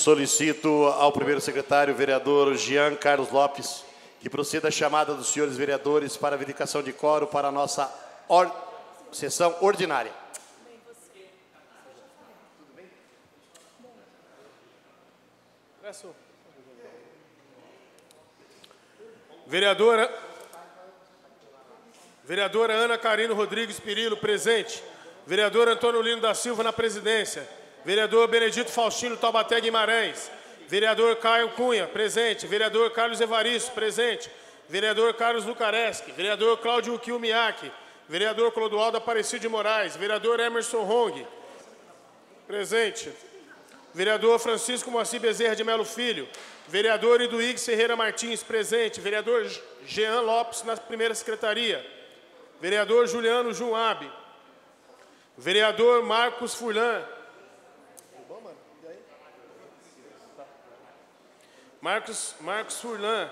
Solicito ao primeiro secretário, vereador Jean Carlos Lopes, que proceda a chamada dos senhores vereadores para a verificação de quórum para a nossa sessão ordinária. Vereadora Ana Carino Rodrigues Pirillo, presente. Vereador Antônio Lino da Silva, na presidência. Vereador Benedito Faustino Taubaté Guimarães. Vereador Caio Cunha, presente. Vereador Carlos Evaristo, presente. Vereador Carlos Lucareschi. Vereador Cláudio Kilmiak. Vereador Clodoaldo Aparecido de Moraes. Vereador Emerson Hong, presente. Vereador Francisco Moacir Bezerra de Melo Filho. Vereador Iduígues Ferreira Martins, presente. Vereador Jean Lopes, na primeira secretaria. Vereador Juliano Junab. Vereador Marcos Furlan. Marcos Furlan.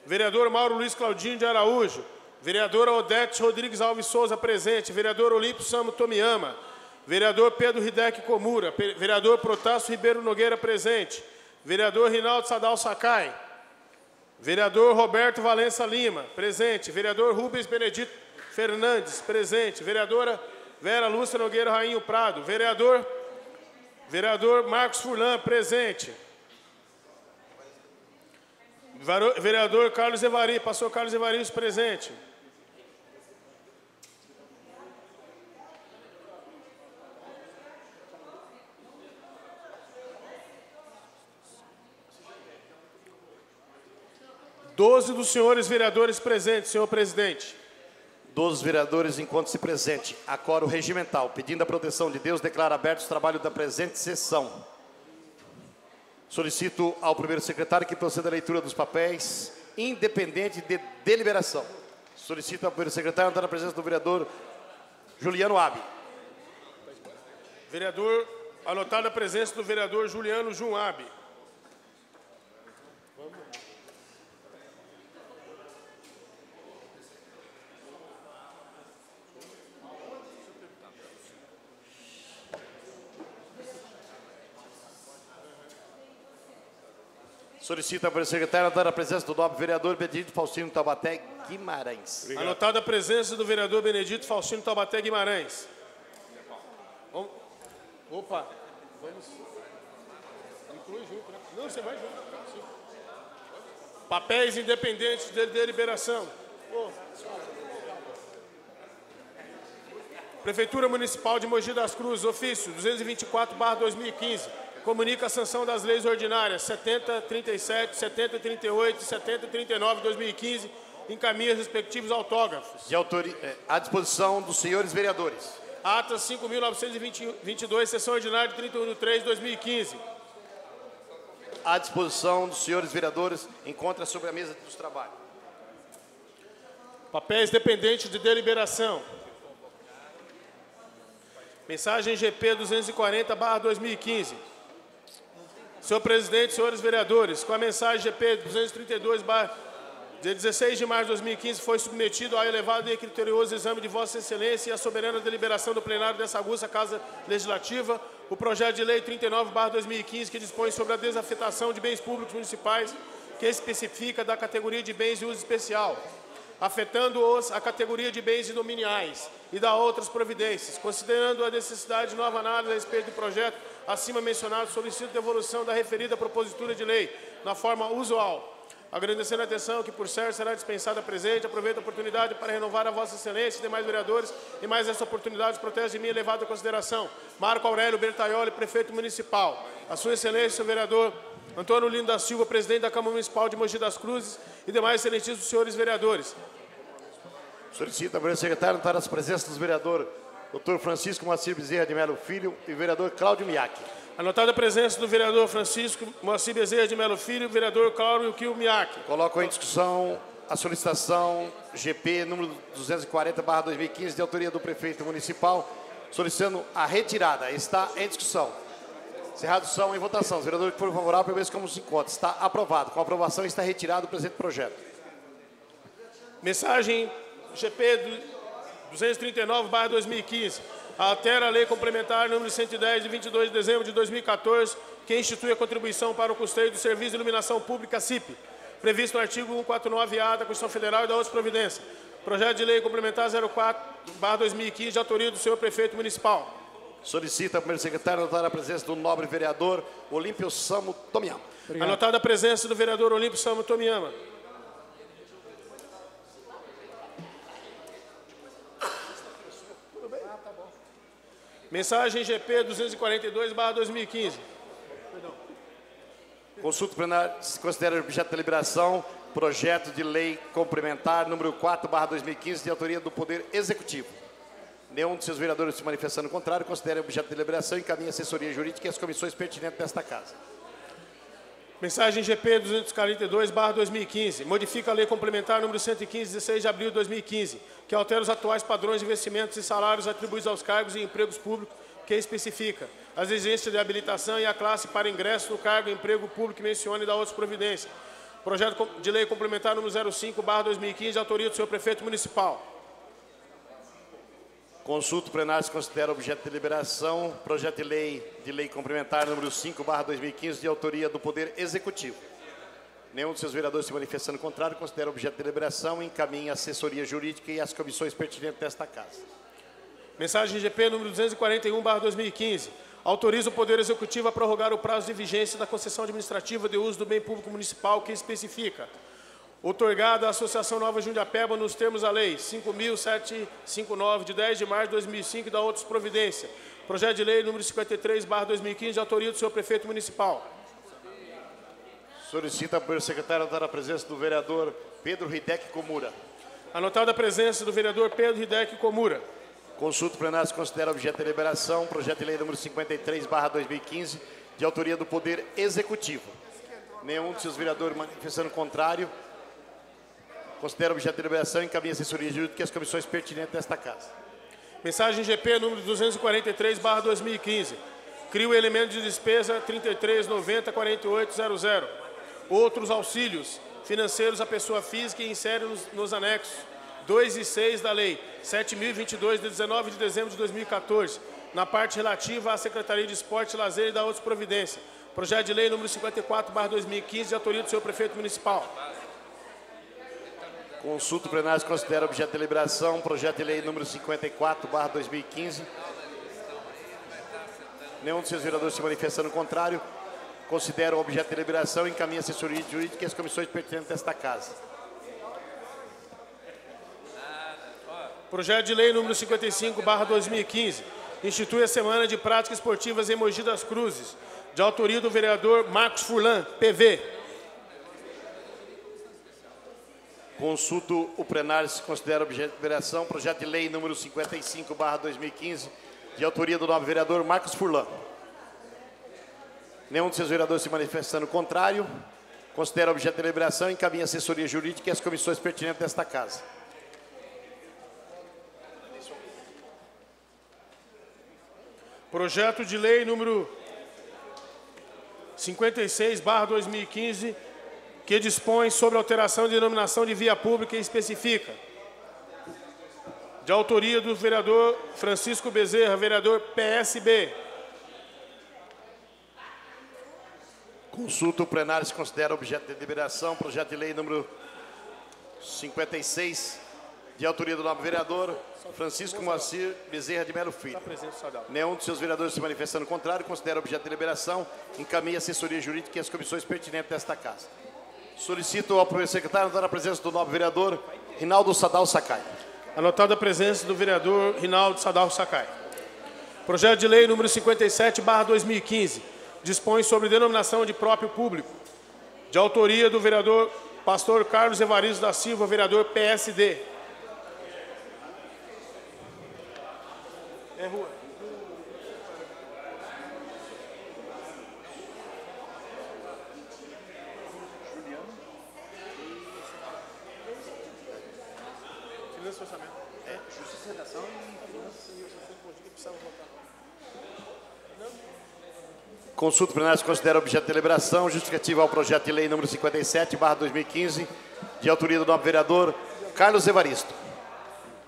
Vereador Mauro Luiz Claudinho de Araújo. Vereadora Odete Rodrigues Alves Souza, presente. Vereador Olímpio Samo Tomiyama. Vereador Pedro Hideki Komura. Vereador Protássio Ribeiro Nogueira, presente. Vereador Rinaldo Sadal Sakai. Vereador Roberto Valença Lima, presente. Vereador Rubens Benedito Fernandes, presente. Vereadora Vera Lúcia Nogueira Rainho Prado. Vereador Marcos Furlan, presente. Vereador Carlos Evaristo, pastor Carlos Evaristo, presente. Doze dos senhores vereadores presentes, senhor presidente. 12 vereadores encontram-se presente. A quórum regimental, pedindo a proteção de Deus, declara abertos os trabalhos da presente sessão. Solicito ao primeiro secretário que proceda à leitura dos papéis, independente de deliberação. Solicito ao primeiro secretário entrar na presença do vereador Juliano Abi. Vereador, anotada a presença do vereador Juliano Junab. Solicito ao secretário entrar na presença do nobre vereador Benedito Faustino Taubaté Guimarães. Obrigado. Anotada a presença do vereador Benedito Faustino Taubaté Guimarães. Opa, vamos. Inclui junto, né? Não, você vai junto. Sim. Papéis independentes de deliberação. Prefeitura Municipal de Mogi das Cruzes, ofício 224/2015. Comunica a sanção das leis ordinárias 7037, 7038 e 7039 de 2015. Encaminha os respectivos autógrafos. À disposição dos senhores vereadores. Ata 5.922, sessão ordinária de 31/3/2015. À disposição dos senhores vereadores, encontra sobre a mesa dos trabalhos. Papéis dependentes de deliberação. Mensagem GP 240/2015. Senhor presidente, senhores vereadores, com a mensagem GP 232, de 16 de março de 2015, foi submetido ao elevado e criterioso exame de Vossa Excelência e à soberana deliberação do plenário dessa augusta Casa Legislativa, o projeto de lei 39/2015, que dispõe sobre a desafetação de bens públicos municipais, que especifica da categoria de bens de uso especial, afetando-os a categoria de bens indominiais e da outras providências. Considerando a necessidade de nova análise a respeito do projeto acima mencionado, solicito devolução da referida propositura de lei na forma usual. Agradecendo a atenção que, por certo, será dispensada presente, aproveito a oportunidade para renovar a Vossa Excelência e demais vereadores, e mais essa oportunidade protege de mim elevada consideração. Marco Aurélio Bertaioli, prefeito municipal. A Sua Excelência, o vereador Antônio Lino da Silva, presidente da Câmara Municipal de Mogi das Cruzes, e demais excelentíssimos senhores vereadores. Solicito ao primeiro secretário entrar nas presenças dos vereadores Dr. Francisco Moacir Bezerra de Melo Filho e vereador Cláudio Miak. Anotada a presença do vereador Francisco Moacir Bezerra de Melo Filho e vereador Cláudio Kilmiak. Coloco em discussão a solicitação GP número 240/2015 de autoria do prefeito municipal, solicitando a retirada. Está em discussão. Encerrado som em votação. Os vereadores que foram favoráveis, permaneçam como se encontra. Está aprovado. Com a aprovação está retirado o presente projeto. Mensagem GP 239/2015. altera a Lei Complementar número 110, de 22 de dezembro de 2014, que institui a contribuição para o custeio do Serviço de Iluminação Pública CIP, previsto no artigo 149-A da Constituição Federal e da outra providência. Projeto de Lei Complementar 04/2015, de autoria do senhor Prefeito Municipal. Solicita ao primeiro secretário anotar a presença do nobre vereador Olímpio Samo Tomiyama. Obrigado. Anotada a presença do vereador Olímpio Samo Tomiyama. Mensagem GP 242/2015. Consulta plenária se considera objeto de deliberação projeto de lei complementar número 4/2015 de autoria do Poder Executivo. Nenhum de seus vereadores se manifestando contrário considera objeto de deliberação e encaminha a assessoria jurídica e as comissões pertinentes desta casa. Mensagem GP 242/2015. Modifica a lei complementar número 115, 16 de abril de 2015, que altera os atuais padrões de investimentos e salários atribuídos aos cargos e empregos públicos, que especifica as exigências de habilitação e a classe para ingresso no cargo e emprego público que menciona e da outras providências. Projeto de lei complementar número 05/2015, de autoria do senhor Prefeito Municipal. Consulta plenária se considera objeto de deliberação projeto de lei complementar número 5/2015 de autoria do Poder Executivo. Nenhum de seus vereadores se manifestando contrário considera objeto de deliberação e encaminha a assessoria jurídica e as comissões pertinentes desta casa. Mensagem GP número 241/2015. Autoriza o Poder Executivo a prorrogar o prazo de vigência da concessão administrativa de uso do bem público municipal que especifica: outorgada à Associação Nova Jundiapeba nos termos da Lei 5.759, de 10 de março de 2005 e da outras providências. Projeto de lei número 53/2015, de autoria do senhor Prefeito Municipal. Solicita ao primeiro secretário anotar a presença do vereador Pedro Hideki Komura. Anotada a presença do vereador Pedro Hideki Komura. Consulta plenária se considera objeto de deliberação projeto de lei número 53/2015, de autoria do Poder Executivo. Nenhum de seus vereadores manifestando contrário considera objeto de deliberação e encaminha a assessoria jurídica e as comissões pertinentes desta casa. Mensagem GP número 243/2015. Cria o elemento de despesa 33904800. Outros auxílios financeiros à pessoa física e insere nos anexos 2 e 6 da Lei 7.022, de 19 de dezembro de 2014, na parte relativa à Secretaria de Esporte, Lazer e da outras providências. Projeto de lei número 54/2015, de autoria do senhor Prefeito Municipal. Consulta plenária se considera objeto de deliberação projeto de lei número 54/2015. Nenhum de seus vereadores se manifestando contrário considera o objeto de deliberação e encaminha a assessoria jurídica e as comissões pertinentes desta casa. Projeto de lei número 55/2015. Institui a Semana de Práticas Esportivas em Mogi das Cruzes, de autoria do vereador Marcos Furlan, PV. Consulto o plenário se considera objeto de deliberação projeto de lei número 55/2015, de autoria do nobre vereador Marcos Furlan. Nenhum de seus vereadores se manifestando contrário considera objeto de deliberação e encaminha a assessoria jurídica e as comissões pertinentes desta casa. Projeto de lei número 56/2015, que dispõe sobre alteração de denominação de via pública e especifica: de autoria do vereador Francisco Bezerra, vereador PSB. Consulta o plenário se considera objeto de deliberação projeto de lei número 56, de autoria do nobre vereador Francisco Moacir Bezerra de Melo Filho. Nenhum de seus vereadores se manifestando contrário considera objeto de deliberação, encaminha a assessoria jurídica e as comissões pertinentes desta casa. Solicito ao primeiro secretário anotar a presença do nobre vereador Rinaldo Sadal Sakai. Anotada a presença do vereador Rinaldo Sadal Sakai. Projeto de lei número 57/2015 dispõe sobre denominação de próprio público, de autoria do vereador pastor Carlos Evaristo da Silva, vereador PSD. É rua. Finanças e orçamento. Justiça e redação e finanças e orçamento que precisava votar. Consulta plenária se considera objeto de deliberação justificativa ao projeto de lei número 57/2015, de autoria do nobre vereador Carlos Evaristo.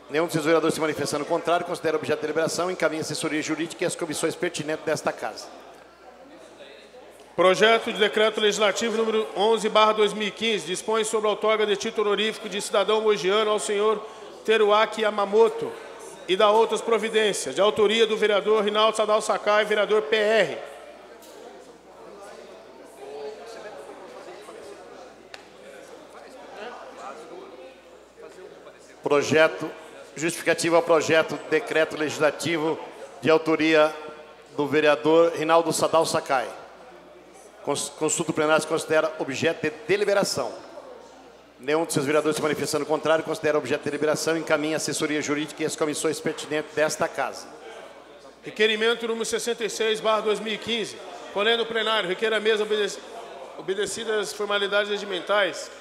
Nenhum dos seus vereadores se manifestando contrário, considera objeto de deliberação e encaminha a assessoria jurídica e as comissões pertinentes desta casa. Projeto de decreto legislativo número 11/2015 dispõe sobre a outorga de título honorífico de cidadão mogiano ao senhor Teruaki Yamamoto e da outras providências, de autoria do vereador Rinaldo Sadal Sakai, vereador PR. Justificativa ao projeto de decreto legislativo de autoria do vereador Rinaldo Sadal Sakai. Consulta plenária se considera objeto de deliberação. Nenhum dos seus vereadores se manifestando contrário, considera objeto de deliberação e encaminha a assessoria jurídica e as comissões pertinentes desta casa. Requerimento número 66/2015. Colhendo o plenário, requer a mesa obedecidas as formalidades regimentais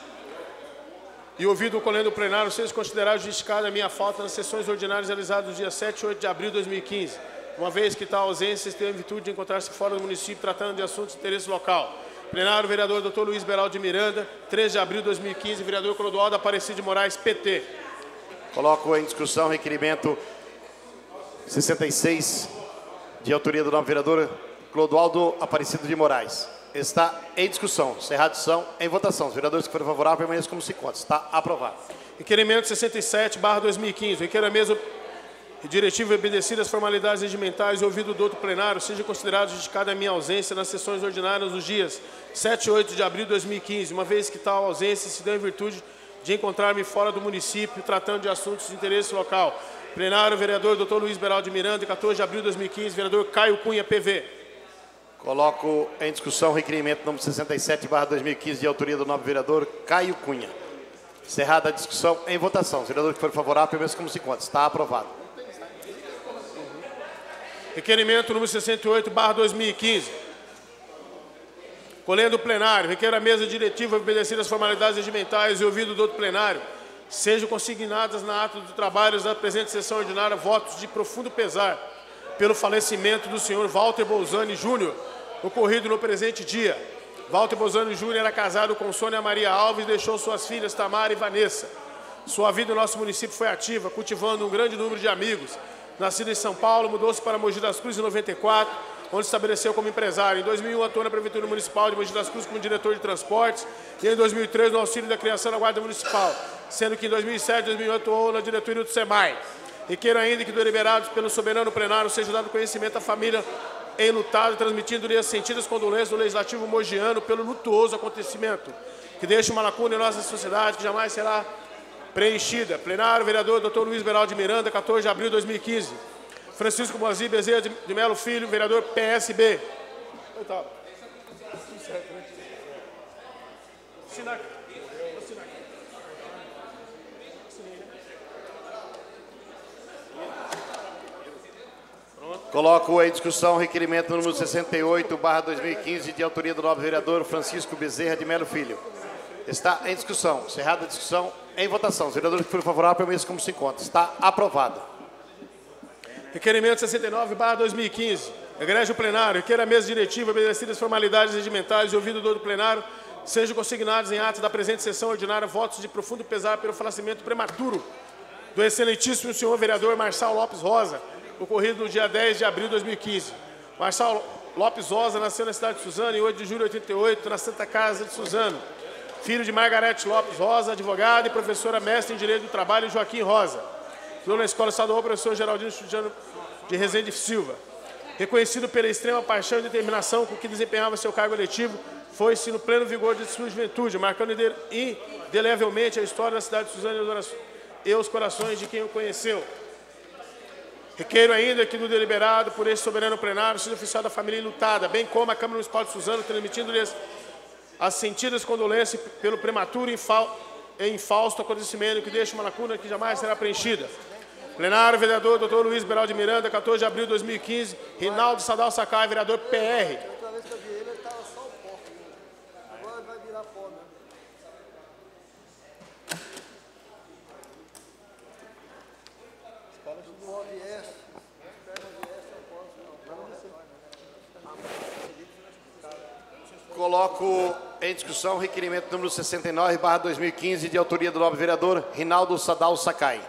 e ouvido o colhendo o plenário, seja considerado justificada a minha falta nas sessões ordinárias realizadas nos dias 7 e 8 de abril de 2015, uma vez que tal ausência esteve em virtude de encontrar-se fora do município tratando de assuntos de interesse local. Plenário, vereador Dr. Luiz Beraldo de Miranda, 3 de abril de 2015, vereador Clodoaldo Aparecido de Moraes, PT. Coloco em discussão o requerimento 66, de autoria do novo vereador Clodoaldo Aparecido de Moraes. Está em discussão. Encerrada a discussão, em votação. Os vereadores que forem favoráveis permaneçam como se encontram. Está aprovado. Requerimento 67/2015. Requer a mesa diretiva obedecida às formalidades regimentais e ouvido do outro plenário, seja considerado justificada a minha ausência nas sessões ordinárias nos dias 7 e 8 de abril de 2015, uma vez que tal ausência se deu em virtude de encontrar-me fora do município, tratando de assuntos de interesse local. Plenário, vereador Dr. Luiz Beraldo de Miranda, 14 de abril de 2015, vereador Caio Cunha, PV. Coloco em discussão o requerimento número 67/2015, de autoria do novo vereador Caio Cunha. Encerrada a discussão, em votação. Os vereadores que forem favoráveis permaneçam como se encontram. Está aprovado. Requerimento número 68/2015. Colhendo o plenário, requer a mesa diretiva obedecida às formalidades regimentais e ouvido do outro plenário, sejam consignadas na ata do trabalho da presente sessão ordinária votos de profundo pesar pelo falecimento do senhor Walter Bolzani Júnior, ocorrido no presente dia. Walter Bolzani Júnior era casado com Sônia Maria Alves e deixou suas filhas Tamara e Vanessa. Sua vida no nosso município foi ativa, cultivando um grande número de amigos. Nascido em São Paulo, mudou-se para Mogi das Cruzes em 94, onde se estabeleceu como empresário. Em 2001, atuou na Prefeitura Municipal de Mogi das Cruzes como diretor de transportes e em 2003 no auxílio da criação na Guarda Municipal, sendo que em 2007 e 2008 atuou na diretoria do SEMAI. Requeiro ainda que, deliberados pelo soberano plenário, seja dado conhecimento à família enlutada, transmitindo-lhe as sentidas condolências do Legislativo mogiano pelo lutuoso acontecimento, que deixa uma lacuna em nossa sociedade que jamais será preenchida. Plenário, vereador Dr. Luiz Beraldo de Miranda, 14 de abril de 2015. Francisco Moazir Bezerra de Melo Filho, vereador PSB. Tá. Certo, né? Assinar aqui. Assinar aqui. Coloco em discussão o requerimento número 68/2015, de autoria do novo vereador Francisco Bezerra de Melo Filho. Está em discussão. Encerrada a discussão, em votação. Os vereadores que forem favoráveis permaneçam como se encontram. Está aprovado. Requerimento 69/2015. Egrégio plenário. Requer a mesa diretiva obedecida às formalidades regimentais e ouvido do outro plenário, sejam consignados em atos da presente sessão ordinária votos de profundo pesar pelo falecimento prematuro do excelentíssimo senhor vereador Marçal Lopes Rosa, ocorrido no dia 10 de abril de 2015. Marçal Lopes Rosa nasceu na cidade de Suzano em 8 de julho de 88, na Santa Casa de Suzano. Filho de Margarete Lopes Rosa, advogada e professora mestre em Direito do Trabalho, Joaquim Rosa. Estudou na Escola Estadual Professor Geraldino Estudiano de Rezende Silva. Reconhecido pela extrema paixão e determinação com que desempenhava seu cargo eletivo, foi-se no pleno vigor de sua juventude, marcando indelevelmente a história da cidade de Suzano e os corações de quem o conheceu. Requeiro ainda que do deliberado por este soberano plenário seja oficial da família enlutada, bem como a Câmara Municipal de Suzano, transmitindo-lhes as sentidas condolências pelo prematuro e infausto acontecimento que deixa uma lacuna que jamais será preenchida. Plenário, vereador Dr. Luiz Beraldo de Miranda, 14 de abril de 2015, Rinaldo Sadal Sakai, vereador PR. Outra vez que eu vi ele estava só o pó. Agora vai virar pó, né? O pó viesse, as pernas viessem, eu posso. Coloco em discussão o requerimento número 69/2015, de autoria do novo vereador Rinaldo Sadal Sakai.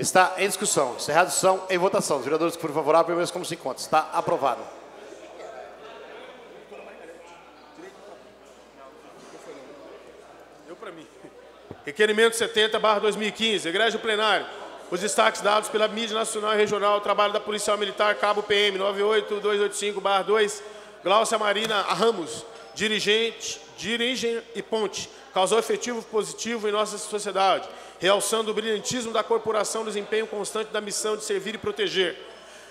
Está em discussão. Encerrada a discussão, em votação. Os vereadores que forem favoráveis, permaneçam como se encontra. Está aprovado. Deu para mim. Requerimento 70/2015. Egrégio plenário. Os destaques dados pela mídia nacional e regional ao trabalho da Policial Militar, Cabo PM 98285/2, Glaucia Marina Ramos, dirigem e ponte, causou efetivo positivo em nossa sociedade, realçando o brilhantismo da corporação no desempenho constante da missão de servir e proteger,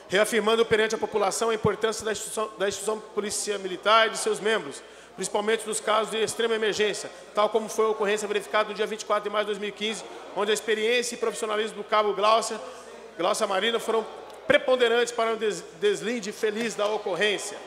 reafirmando perante a população a importância da instituição Polícia Militar e de seus membros, principalmente nos casos de extrema emergência, tal como foi a ocorrência verificada no dia 24 de maio de 2015, onde a experiência e profissionalismo do cabo Glaucia Marina foram preponderantes para um deslinde feliz da ocorrência.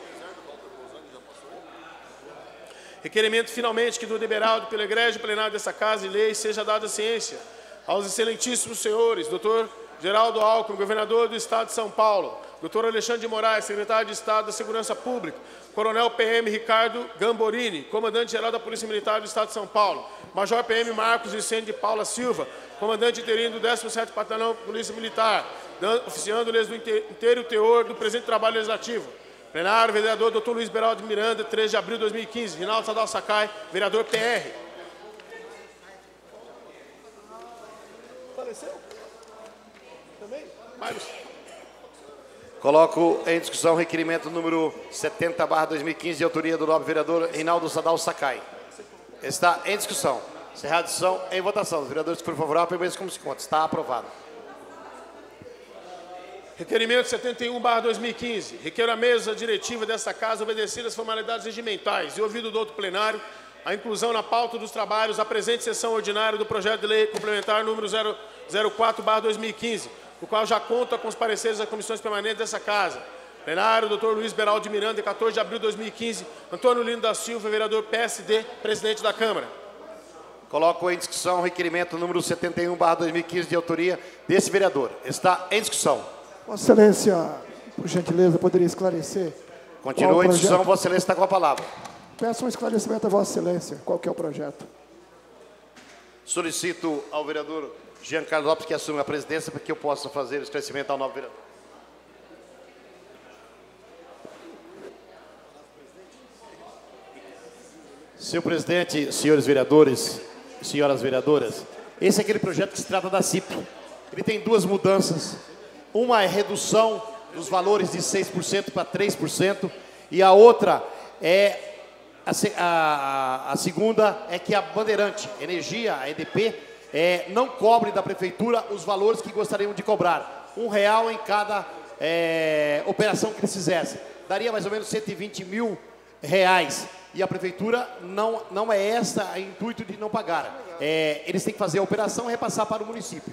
Requerimento, finalmente, que do deliberado pelo egrégio plenário dessa Casa e Lei seja dada ciência aos excelentíssimos senhores, Dr. Geraldo Alckmin, governador do Estado de São Paulo, Dr. Alexandre de Moraes, secretário de Estado da Segurança Pública, Coronel PM Ricardo Gamborini, comandante-geral da Polícia Militar do Estado de São Paulo, Major PM Marcos Vicente de Paula Silva, comandante interino do 17º Batalhão Polícia Militar, oficiando-lhes do inteiro teor do presente trabalho legislativo. Plenário, vereador Dr. Luiz Beraldo de Miranda, 3 de abril de 2015. Rinaldo Sadal Sakai, vereador PR. Faleceu? Também? Mários. Coloco em discussão o requerimento número 70/2015, de autoria do nobre vereador Rinaldo Sadal Sakai. Está em discussão. Encerrada a discussão, em votação. Os vereadores que forem favoráveis, permaneçam como se encontra. Está aprovado. Requerimento 71/2015. Requer a mesa diretiva desta Casa obedecer às formalidades regimentais e, ouvido do outro plenário, a inclusão na pauta dos trabalhos da presente sessão ordinária do projeto de lei complementar número 004/2015, o qual já conta com os pareceres das comissões permanentes dessa Casa. Plenário, Dr. Luiz Beraldo de Miranda, 14 de abril de 2015. Antônio Lino da Silva, vereador PSD, presidente da Câmara. Coloco em discussão o requerimento número 71/2015, de autoria desse vereador. Está em discussão. Vossa Excelência, por gentileza, poderia esclarecer? Continua em discussão, Vossa Excelência está com a palavra. Peço um esclarecimento a Vossa Excelência. Qual que é o projeto? Solicito ao vereador Jean Carlos Lopes que assuma a presidência para que eu possa fazer o esclarecimento ao novo vereador. Senhor presidente, senhores vereadores, senhoras vereadoras, esse é aquele projeto que se trata da CIP. Ele tem duas mudanças. Uma é redução dos valores de 6% para 3%, e a outra é, a segunda é que a Bandeirante Energia, a EDP, não cobre da Prefeitura os valores que gostariam de cobrar. R$1 em cada operação que eles fizessem. Daria mais ou menos R$120 mil. E a Prefeitura não é essa o intuito de não pagar. Eles têm que fazer a operação e repassar para o município.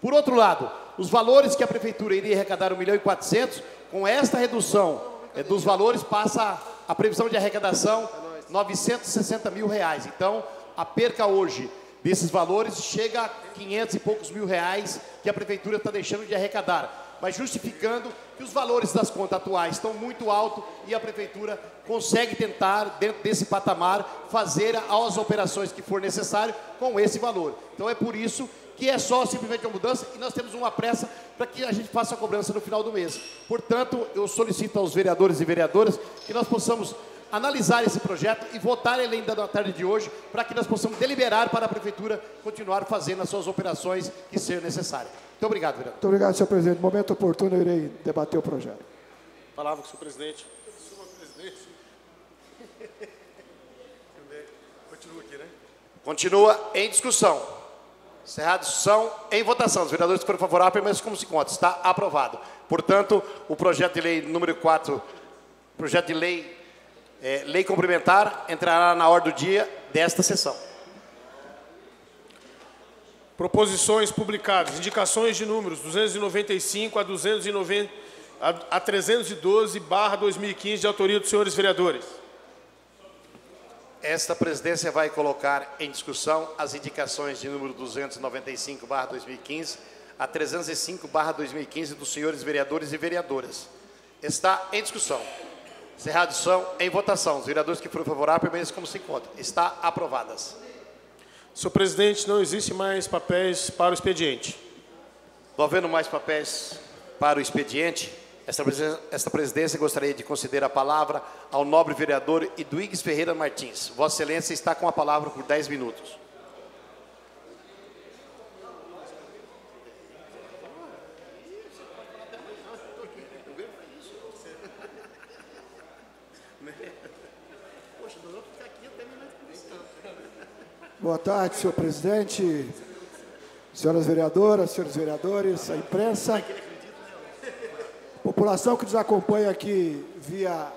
Por outro lado, os valores que a Prefeitura iria arrecadar, 1.400.000, com esta redução dos valores, passa a previsão de arrecadação R$960 mil. Então, a perca hoje desses valores chega a 500 e poucos mil reais que a Prefeitura está deixando de arrecadar, mas justificando que os valores das contas atuais estão muito altos e a Prefeitura consegue tentar, dentro desse patamar, fazer as operações que for necessário com esse valor. Então é por isso que é só simplesmente uma mudança e nós temos uma pressa para que a gente faça a cobrança no final do mês. Portanto, eu solicito aos vereadores e vereadoras que nós possamos analisar esse projeto e votar ele ainda na tarde de hoje, para que nós possamos deliberar para a Prefeitura continuar fazendo as suas operações que sejam necessárias. Muito obrigado, vereador. Muito obrigado, senhor presidente. No momento oportuno, eu irei debater o projeto. Palavra com o senhor presidente. Continua aqui, né? Continua em discussão. Encerrada a discussão, em votação. Os vereadores que forem favoráveis, permaneçam como se encontra. Está aprovado. Portanto, o projeto de lei número 4, projeto de lei, lei complementar, entrará na ordem do dia desta sessão. Proposições publicadas. Indicações de números 295 a 312/2015, de autoria dos senhores vereadores. Esta presidência vai colocar em discussão as indicações de número 295/2015 a 305/2015 dos senhores vereadores e vereadoras. Está em discussão. Encerrada a discussão, em votação. Os vereadores que forem favoráveis, permaneçam como se encontram. Está aprovadas. Senhor presidente, não existe mais papéis para o expediente. Não havendo mais papéis para o expediente, esta presidência gostaria de conceder a palavra ao nobre vereador Eduígues Ferreira Martins. Vossa Excelência está com a palavra por 10 minutos. Boa tarde, senhor presidente, senhoras vereadoras, senhores vereadores, a imprensa, população que nos acompanha aqui via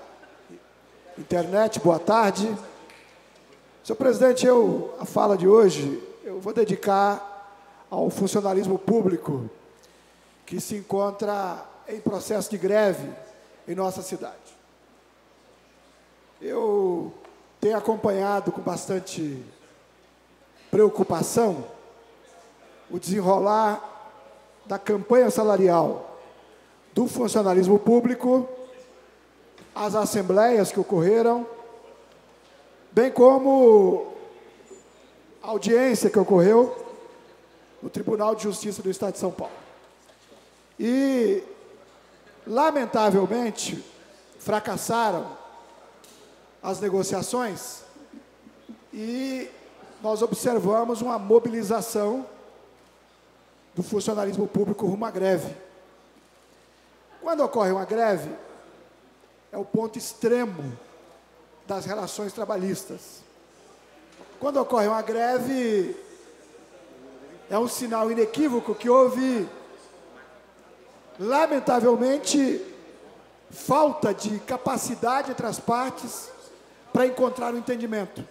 internet, boa tarde. Senhor presidente, a fala de hoje eu vou dedicar ao funcionalismo público que se encontra em processo de greve em nossa cidade. Eu tenho acompanhado com bastante preocupação o desenrolar da campanha salarial do funcionalismo público, as assembleias que ocorreram, bem como a audiência que ocorreu no Tribunal de Justiça do Estado de São Paulo. E, lamentavelmente, fracassaram as negociações e nós observamos uma mobilização do funcionalismo público rumo à greve. Quando ocorre uma greve, é o ponto extremo das relações trabalhistas. Quando ocorre uma greve, é um sinal inequívoco que houve, lamentavelmente, falta de capacidade entre as partes para encontrar um entendimento.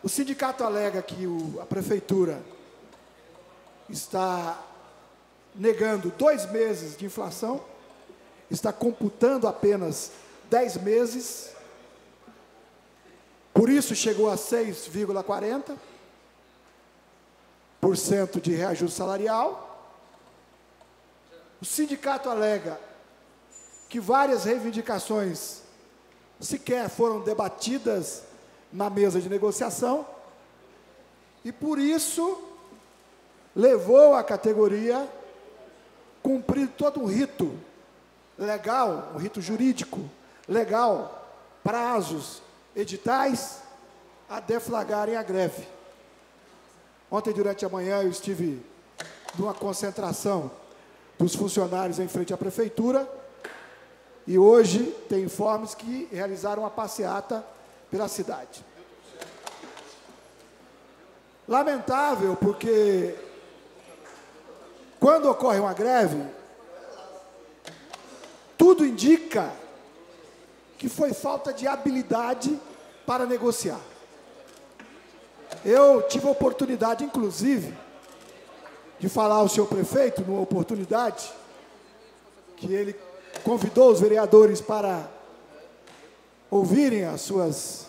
O sindicato alega que a prefeitura está negando 2 meses de inflação, está computando apenas 10 meses, por isso chegou a 6,40% de reajuste salarial. O sindicato alega que várias reivindicações sequer foram debatidas na mesa de negociação, e por isso levou a categoria cumprir todo um rito legal, um rito jurídico legal, prazos, editais, a deflagrarem a greve. Ontem, durante a manhã, eu estive numa concentração dos funcionários em frente à prefeitura, e hoje tem informes que realizaram uma passeata pela cidade. Lamentável, porque quando ocorre uma greve, tudo indica que foi falta de habilidade para negociar. Eu tive a oportunidade, inclusive, de falar ao senhor prefeito, numa oportunidade, que ele convidou os vereadores para ouvirem as suas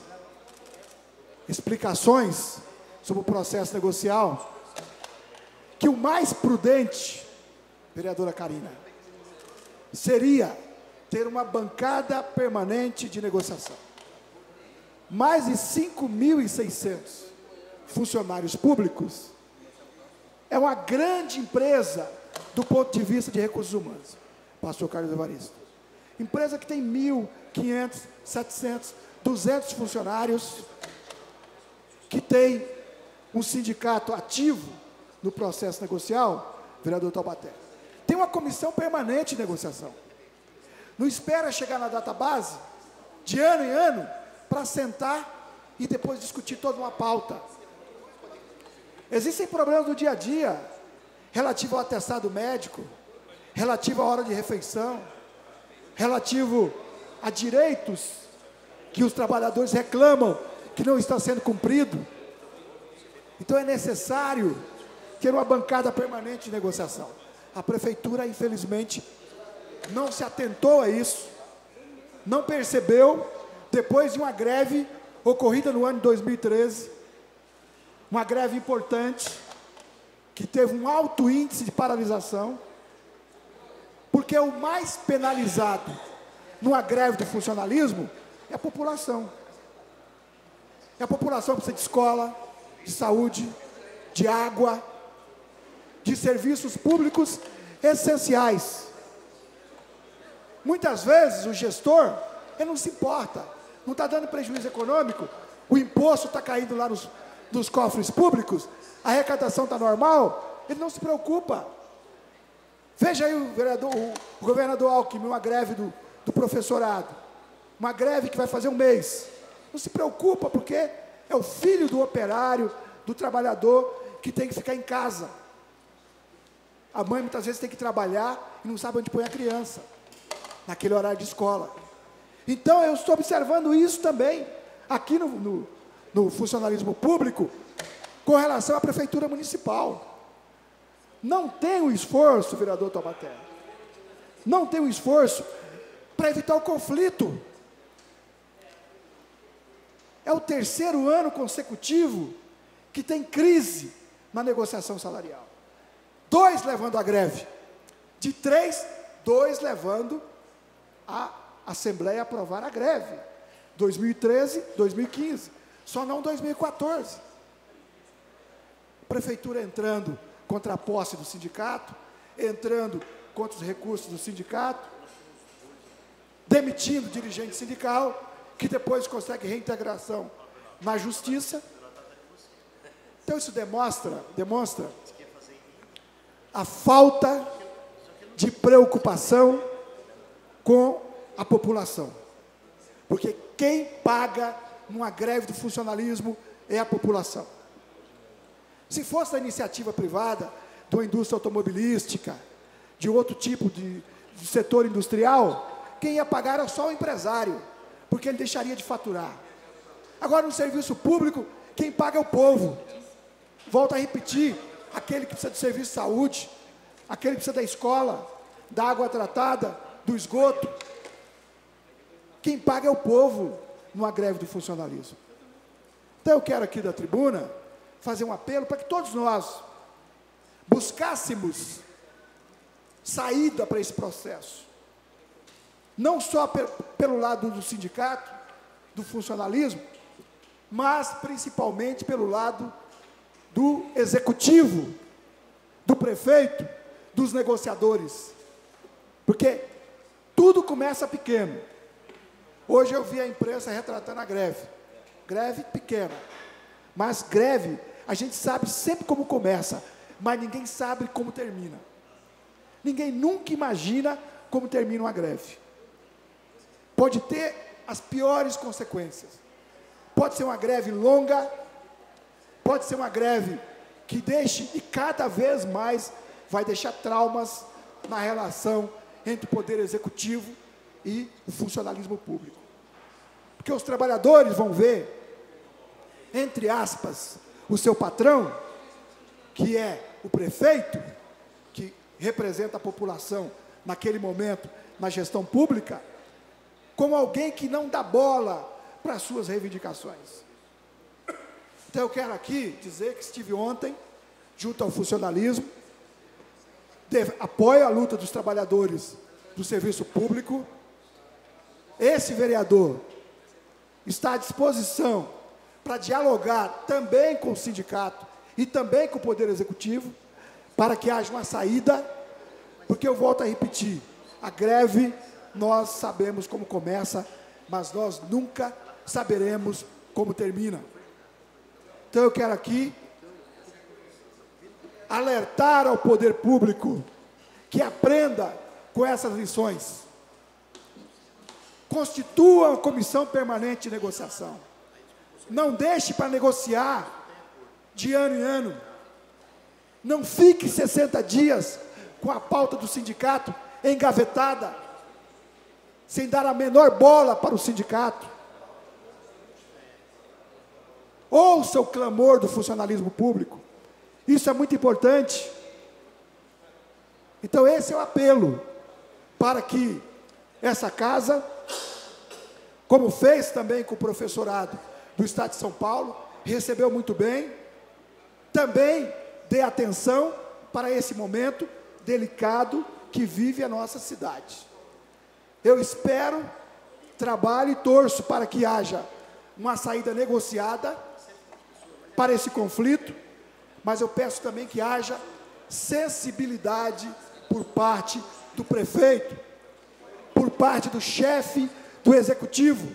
explicações sobre o processo negocial, que o mais prudente, vereadora Karina, seria ter uma bancada permanente de negociação. Mais de 5.600 funcionários públicos é uma grande empresa do ponto de vista de recursos humanos, pastor Carlos Evaristo. Empresa que tem 1.500, 700, 200 funcionários, que tem um sindicato ativo no processo negocial, vereador Taubaté. Tem uma comissão permanente de negociação. Não espera chegar na data base, de ano em ano, para sentar e depois discutir toda uma pauta. Existem problemas do dia a dia, relativo ao atestado médico, relativo à hora de refeição, relativo a direitos que os trabalhadores reclamam que não estão sendo cumpridos. Então é necessário ter uma bancada permanente de negociação. A prefeitura, infelizmente, não se atentou a isso, não percebeu, depois de uma greve ocorrida no ano de 2013, uma greve importante, que teve um alto índice de paralisação, porque o mais penalizado numa greve do funcionalismo é a população. É a população que precisa de escola, de saúde, de água. de serviços públicos essenciais. Muitas vezes o gestor, ele não se importa, não está dando prejuízo econômico, o imposto está caindo lá nos cofres públicos, a arrecadação está normal, ele não se preocupa. Veja aí o governador Alckmin, uma greve do professorado, uma greve que vai fazer um mês. Não se preocupa, porque é o filho do operário, do trabalhador, que tem que ficar em casa. A mãe muitas vezes tem que trabalhar e não sabe onde põe a criança, naquele horário de escola. Então eu estou observando isso também, aqui no funcionalismo público, com relação à prefeitura municipal. Não tem um esforço, vereador Taubaté, não tem um esforço para evitar o conflito. É o terceiro ano consecutivo que tem crise na negociação salarial. 2 levando a greve. De 3, 2 levando a Assembleia a aprovar a greve. 2013, 2015. Só não 2014. A Prefeitura entrando contra a posse do sindicato, entrando contra os recursos do sindicato, demitindo o dirigente sindical, que depois consegue reintegração na justiça. Então isso demonstra a falta de preocupação com a população. Porque quem paga numa greve do funcionalismo é a população. Se fosse da iniciativa privada, de uma indústria automobilística, de outro tipo de setor industrial, quem ia pagar era só o empresário, porque ele deixaria de faturar. Agora, no serviço público, quem paga é o povo. Volto a repetir, aquele que precisa de serviço de saúde, aquele que precisa da escola, da água tratada, do esgoto. Quem paga é o povo numa greve do funcionalismo. Então eu quero aqui da tribuna fazer um apelo para que todos nós buscássemos saída para esse processo. Não só pelo lado do sindicato, do funcionalismo, mas principalmente pelo lado do executivo, do prefeito, dos negociadores. Porque tudo começa pequeno. Hoje eu vi a imprensa retratando a greve. Greve pequena. Mas greve, a gente sabe sempre como começa, mas ninguém sabe como termina. Ninguém nunca imagina como termina uma greve. Pode ter as piores consequências. Pode ser uma greve longa, pode ser uma greve que deixe, e cada vez mais vai deixar traumas na relação entre o poder executivo e o funcionalismo público. Porque os trabalhadores vão ver, entre aspas, o seu patrão, que é o prefeito, que representa a população naquele momento na gestão pública, como alguém que não dá bola para as suas reivindicações. Então eu quero aqui dizer que estive ontem, junto ao funcionalismo, apoio a luta dos trabalhadores do serviço público. Esse vereador está à disposição para dialogar também com o sindicato e também com o Poder Executivo, para que haja uma saída, porque eu volto a repetir, a greve nós sabemos como começa, mas nós nunca saberemos como termina. Então eu quero aqui alertar ao poder público que aprenda com essas lições. Constitua uma comissão permanente de negociação. Não deixe para negociar de ano em ano. Não fique 60 dias com a pauta do sindicato engavetada, sem dar a menor bola para o sindicato. Ouça o clamor do funcionalismo público. Isso é muito importante. Então esse é o apelo para que essa casa, como fez também com o professorado do Estado de São Paulo, recebeu muito bem, também dê atenção para esse momento delicado que vive a nossa cidade. Eu espero, trabalho e torço para que haja uma saída negociada para esse conflito, mas eu peço também que haja sensibilidade por parte do prefeito, por parte do chefe do executivo,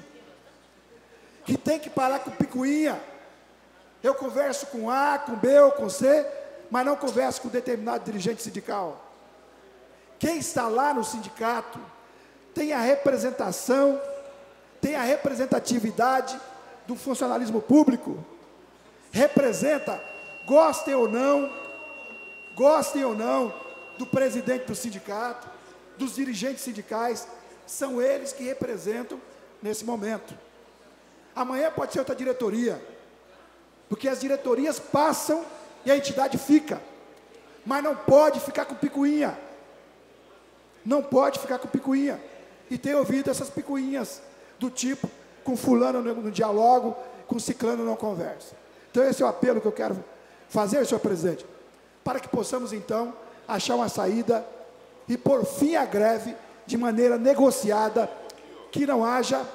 que tem que parar com picuinha. Eu converso com A, com B ou com C, mas não converso com determinado dirigente sindical. Quem está lá no sindicato tem a representação, tem a representatividade do funcionalismo público, representa, gostem ou não do presidente do sindicato, dos dirigentes sindicais, são eles que representam nesse momento. Amanhã pode ser outra diretoria, porque as diretorias passam e a entidade fica, mas não pode ficar com picuinha. Não pode ficar com picuinha. E tem ouvido essas picuinhas do tipo, com fulano no diálogo, com ciclano não conversa. Então esse é o apelo que eu quero fazer, senhor presidente, para que possamos então achar uma saída e pôr fim à greve de maneira negociada, que não haja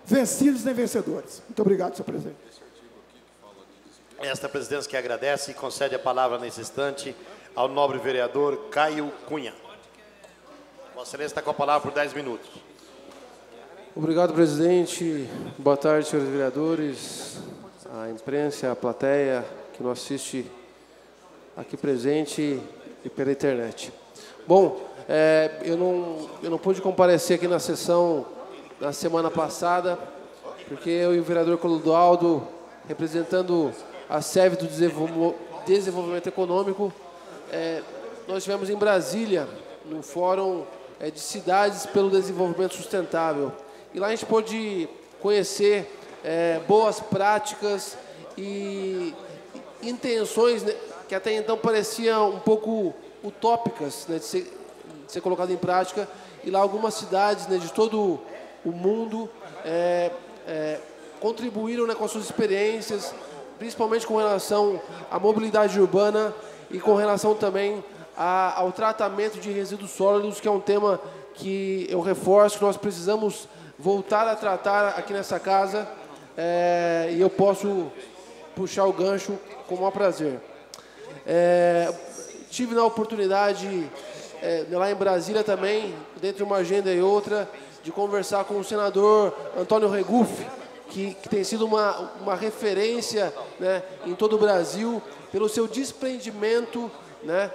vencidos nem vencedores. Muito obrigado, senhor presidente. Esta presidência que agradece e concede a palavra nesse instante ao nobre vereador Caio Cunha. Vossa Excelência está com a palavra por 10 minutos. Obrigado, presidente. Boa tarde, senhores vereadores, a imprensa, a plateia que nos assiste aqui presente e pela internet. Bom, eu não pude comparecer aqui na sessão na semana passada, porque eu e o vereador Clodoaldo, representando a SEV do Desenvolvimento Econômico, nós estivemos em Brasília, no Fórum de Cidades pelo Desenvolvimento Sustentável. E lá a gente pôde conhecer boas práticas e intenções, né, que até então pareciam um pouco utópicas, né, de ser colocado em prática. E lá algumas cidades, né, de todo o mundo contribuíram, né, com as suas experiências, principalmente com relação à mobilidade urbana e com relação também ao tratamento de resíduos sólidos, que é um tema que eu reforço que nós precisamos voltar a tratar aqui nessa casa, e eu posso puxar o gancho com o maior prazer. Tive na oportunidade, lá em Brasília também, dentre uma agenda e outra, de conversar com o senador Antônio Regufe, que tem sido uma referência, né, em todo o Brasil, pelo seu desprendimento, né,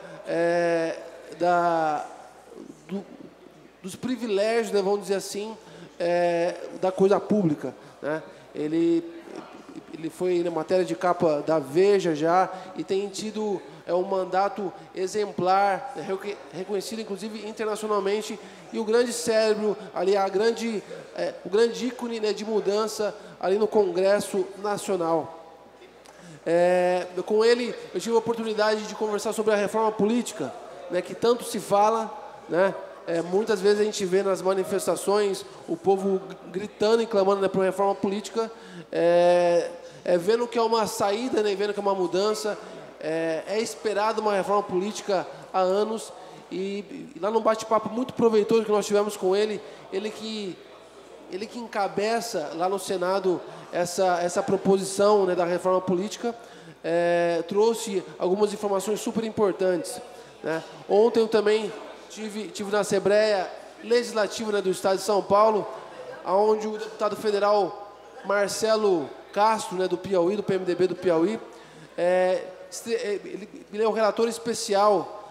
dos privilégios, né, vamos dizer assim, da coisa pública, né? Ele foi na matéria de capa da Veja já e tem tido um mandato exemplar, né, reconhecido inclusive internacionalmente, e o grande cérebro ali, o grande ícone, né, de mudança ali no Congresso Nacional. Com ele eu tive a oportunidade de conversar sobre a reforma política, né, que tanto se fala, né? Muitas vezes a gente vê nas manifestações o povo gritando e clamando, né, por reforma política, vendo que é uma saída, né, vendo que é uma mudança. É esperado uma reforma política há anos, e lá num bate-papo muito proveitoso que nós tivemos com ele, ele que encabeça lá no Senado essa proposição, né, da reforma política, trouxe algumas informações super importantes, né? Ontem eu também tive na Assembleia Legislativa, né, do Estado de São Paulo, onde o deputado federal Marcelo Castro, né, do Piauí, do PMDB do Piauí, ele é o relator especial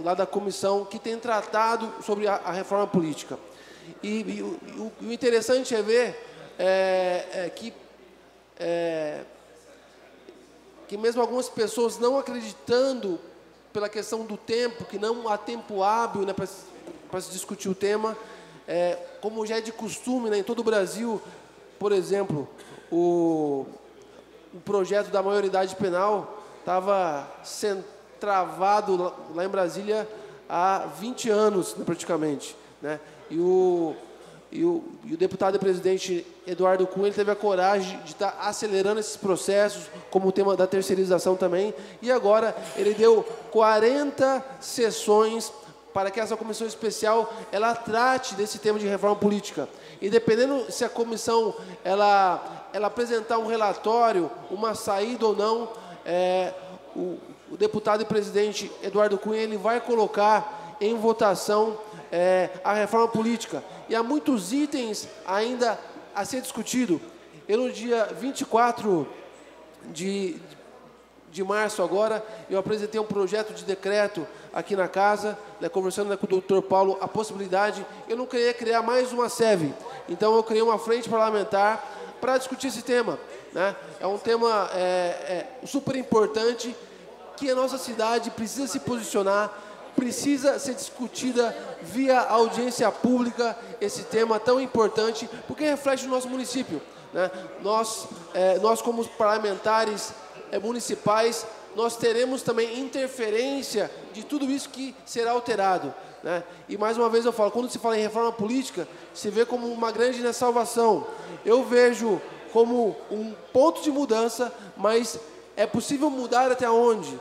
lá da comissão que tem tratado sobre a reforma política. E o interessante é ver que mesmo algumas pessoas não acreditando pela questão do tempo, que não há tempo hábil, né, para se discutir o tema, como já é de costume, né, em todo o Brasil. Por exemplo, o projeto da maioridade penal estava travado lá em Brasília há 20 anos, né, praticamente, né? E o deputado e presidente Eduardo Cunha, ele teve a coragem de estar acelerando esses processos, como o tema da terceirização também, e agora ele deu 40 sessões para que essa comissão especial ela trate desse tema de reforma política. E dependendo se a comissão ela apresentar um relatório, uma saída ou não, o deputado e presidente Eduardo Cunha ele vai colocar em votação a reforma política. E há muitos itens ainda a ser discutido. Eu, no dia 24 de março agora, eu apresentei um projeto de decreto aqui na casa, né, conversando com o Dr. Paulo, a possibilidade, eu não queria criar mais uma SEV, então eu criei uma frente parlamentar para discutir esse tema. Né? É um tema super importante, que a nossa cidade precisa se posicionar, precisa ser discutida via audiência pública, esse tema tão importante, porque reflete o nosso município. Né? Nós como parlamentares municipais, nós teremos também interferência de tudo isso que será alterado. Né? E mais uma vez eu falo, quando se fala em reforma política, se vê como uma grande salvação. Eu vejo como um ponto de mudança, mas é possível mudar até onde?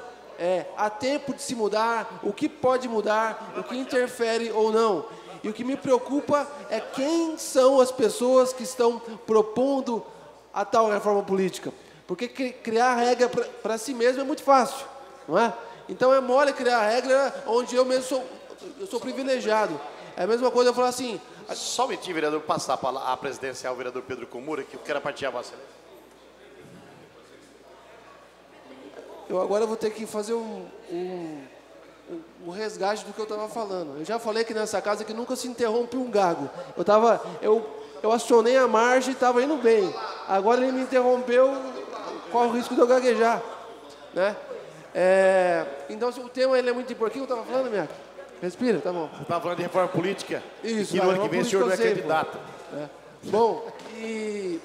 Há tempo de se mudar, o que pode mudar, o que interfere ou não. E o que me preocupa é quem são as pessoas que estão propondo a tal reforma política. Porque criar regra para si mesmo é muito fácil, não é? Então é mole criar regra onde eu mesmo sou privilegiado. É a mesma coisa eu falar assim... Só um minutinho, vereador, passar a presidência ao vereador Pedro Komura, que eu quero partilhar você. Eu agora vou ter que fazer um resgate do que eu estava falando. Eu já falei que nessa casa que nunca se interrompe um gago. Eu acionei a margem e estava indo bem. Agora ele me interrompeu, corre o risco de eu gaguejar. Né? Então o tema ele é muito importante. O que eu estava falando, minha? Respira, tá bom. Você estava falando de reforma política. Isso. E no ano que vem o senhor não é candidato. Bom, e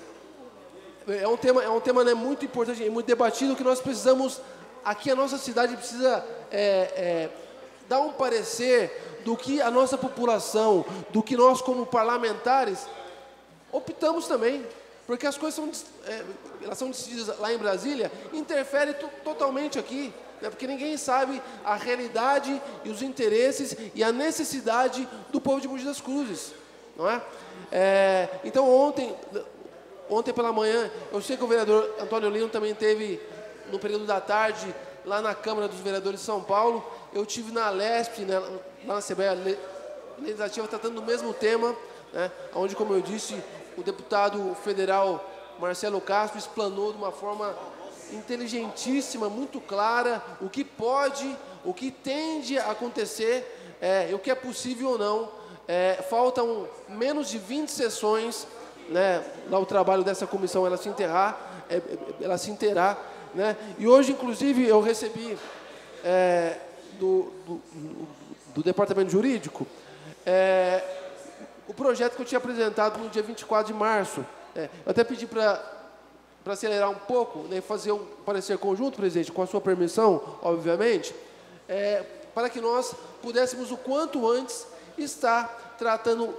é um tema né, muito importante e muito debatido, que nós precisamos, aqui a nossa cidade precisa dar um parecer do que a nossa população, do que nós como parlamentares optamos também, porque as coisas elas são decididas lá em Brasília, interfere totalmente aqui, né, porque ninguém sabe a realidade e os interesses e a necessidade do povo de Mogi das Cruzes, não é? Então ontem pela manhã, eu sei que o vereador Antônio Lino também teve, no período da tarde, lá na Câmara dos Vereadores de São Paulo. Eu tive na Lesp, né, lá na Assembleia Legislativa, tratando do mesmo tema, né, onde, como eu disse, o deputado federal Marcelo Castro explanou de uma forma inteligentíssima, muito clara, o que pode, o que tende a acontecer, o que é possível ou não. Faltam menos de 20 sessões, né, lá o trabalho dessa comissão ela se inteirar, né? E hoje, inclusive, eu recebi do departamento jurídico o projeto que eu tinha apresentado no dia 24 de março. Eu até pedi para acelerar um pouco, né, fazer um parecer conjunto, presidente, com a sua permissão, obviamente, para que nós pudéssemos o quanto antes estar tratando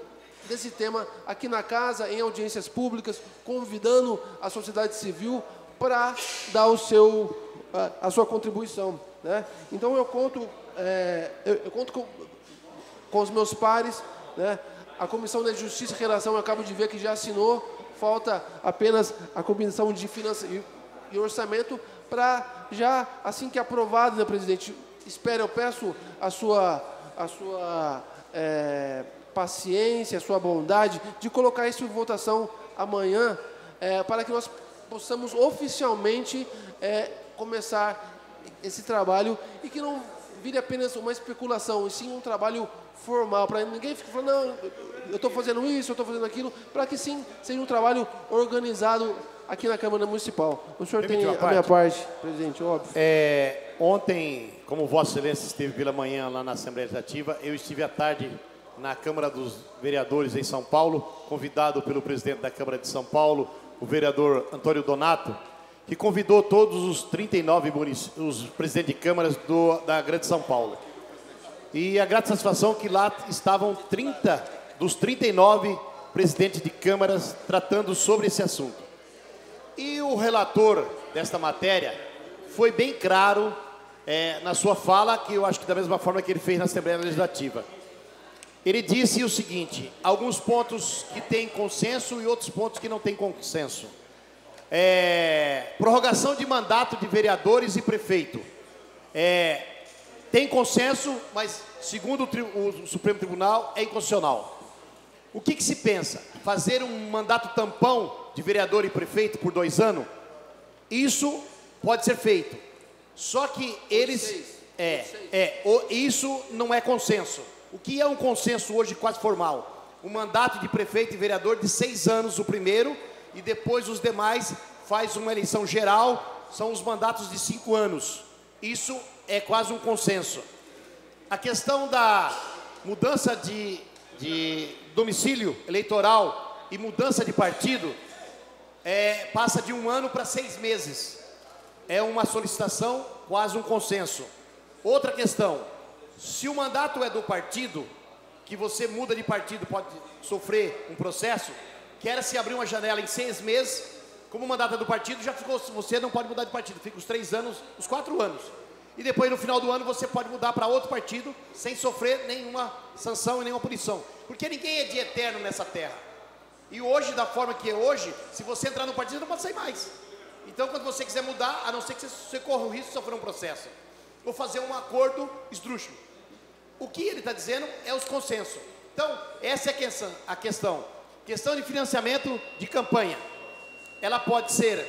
desse tema aqui na casa, em audiências públicas, convidando a sociedade civil para dar a sua contribuição. Né? Então eu conto com os meus pares, né? A Comissão de Justiça e Relação, eu acabo de ver que já assinou, falta apenas a Comissão de Finanças e Orçamento para já, assim que aprovado, né, presidente, eu peço a sua paciência, a sua bondade de colocar isso em votação amanhã, para que nós possamos oficialmente começar esse trabalho e que não vire apenas uma especulação, e sim um trabalho formal, para ninguém ficar falando, não, eu estou fazendo isso, eu estou fazendo aquilo, para que sim seja um trabalho organizado aqui na Câmara Municipal. O senhor tem a minha parte, presidente, óbvio. Ontem, como Vossa Excelência esteve pela manhã lá na Assembleia Legislativa, eu estive à tarde na Câmara dos Vereadores em São Paulo, convidado pelo presidente da Câmara de São Paulo, o vereador Antônio Donato, que convidou todos os 39 os presidentes de câmaras da Grande São Paulo. E a grata satisfação que lá estavam 30 dos 39 presidentes de câmaras tratando sobre esse assunto. E o relator desta matéria foi bem claro na sua fala, que eu acho que da mesma forma que ele fez na Assembleia Legislativa. Ele disse o seguinte: alguns pontos que têm consenso e outros pontos que não têm consenso. Prorrogação de mandato de vereadores e prefeito. tem consenso, mas segundo o Supremo Tribunal é inconstitucional. O que se pensa? Fazer um mandato tampão de vereador e prefeito por 2 anos? Isso pode ser feito. Só que eles... isso não é consenso. O que é um consenso hoje quase formal? O mandato de prefeito e vereador de 6 anos o primeiro, e depois os demais faz uma eleição geral, são os mandatos de 5 anos. Isso é quase um consenso. A questão da mudança de domicílio eleitoral e mudança de partido passa de 1 ano para 6 meses. É uma solicitação, quase um consenso. Outra questão, se o mandato é do partido, que você muda de partido, pode sofrer um processo, quer-se abrir uma janela em 6 meses, como o mandato é do partido, já ficou, você não pode mudar de partido, fica os 3 anos, os 4 anos. E depois, no final do ano, você pode mudar para outro partido, sem sofrer nenhuma sanção e nenhuma punição. Porque ninguém é de eterno nessa terra. E hoje, da forma que é hoje, se você entrar no partido, você não pode sair mais. Então, quando você quiser mudar, a não ser que você corra o risco de sofrer um processo, ou fazer um acordo esdrúxulo. O que ele está dizendo é os consensos. Então, essa é a questão. Questão de financiamento de campanha. Ela pode ser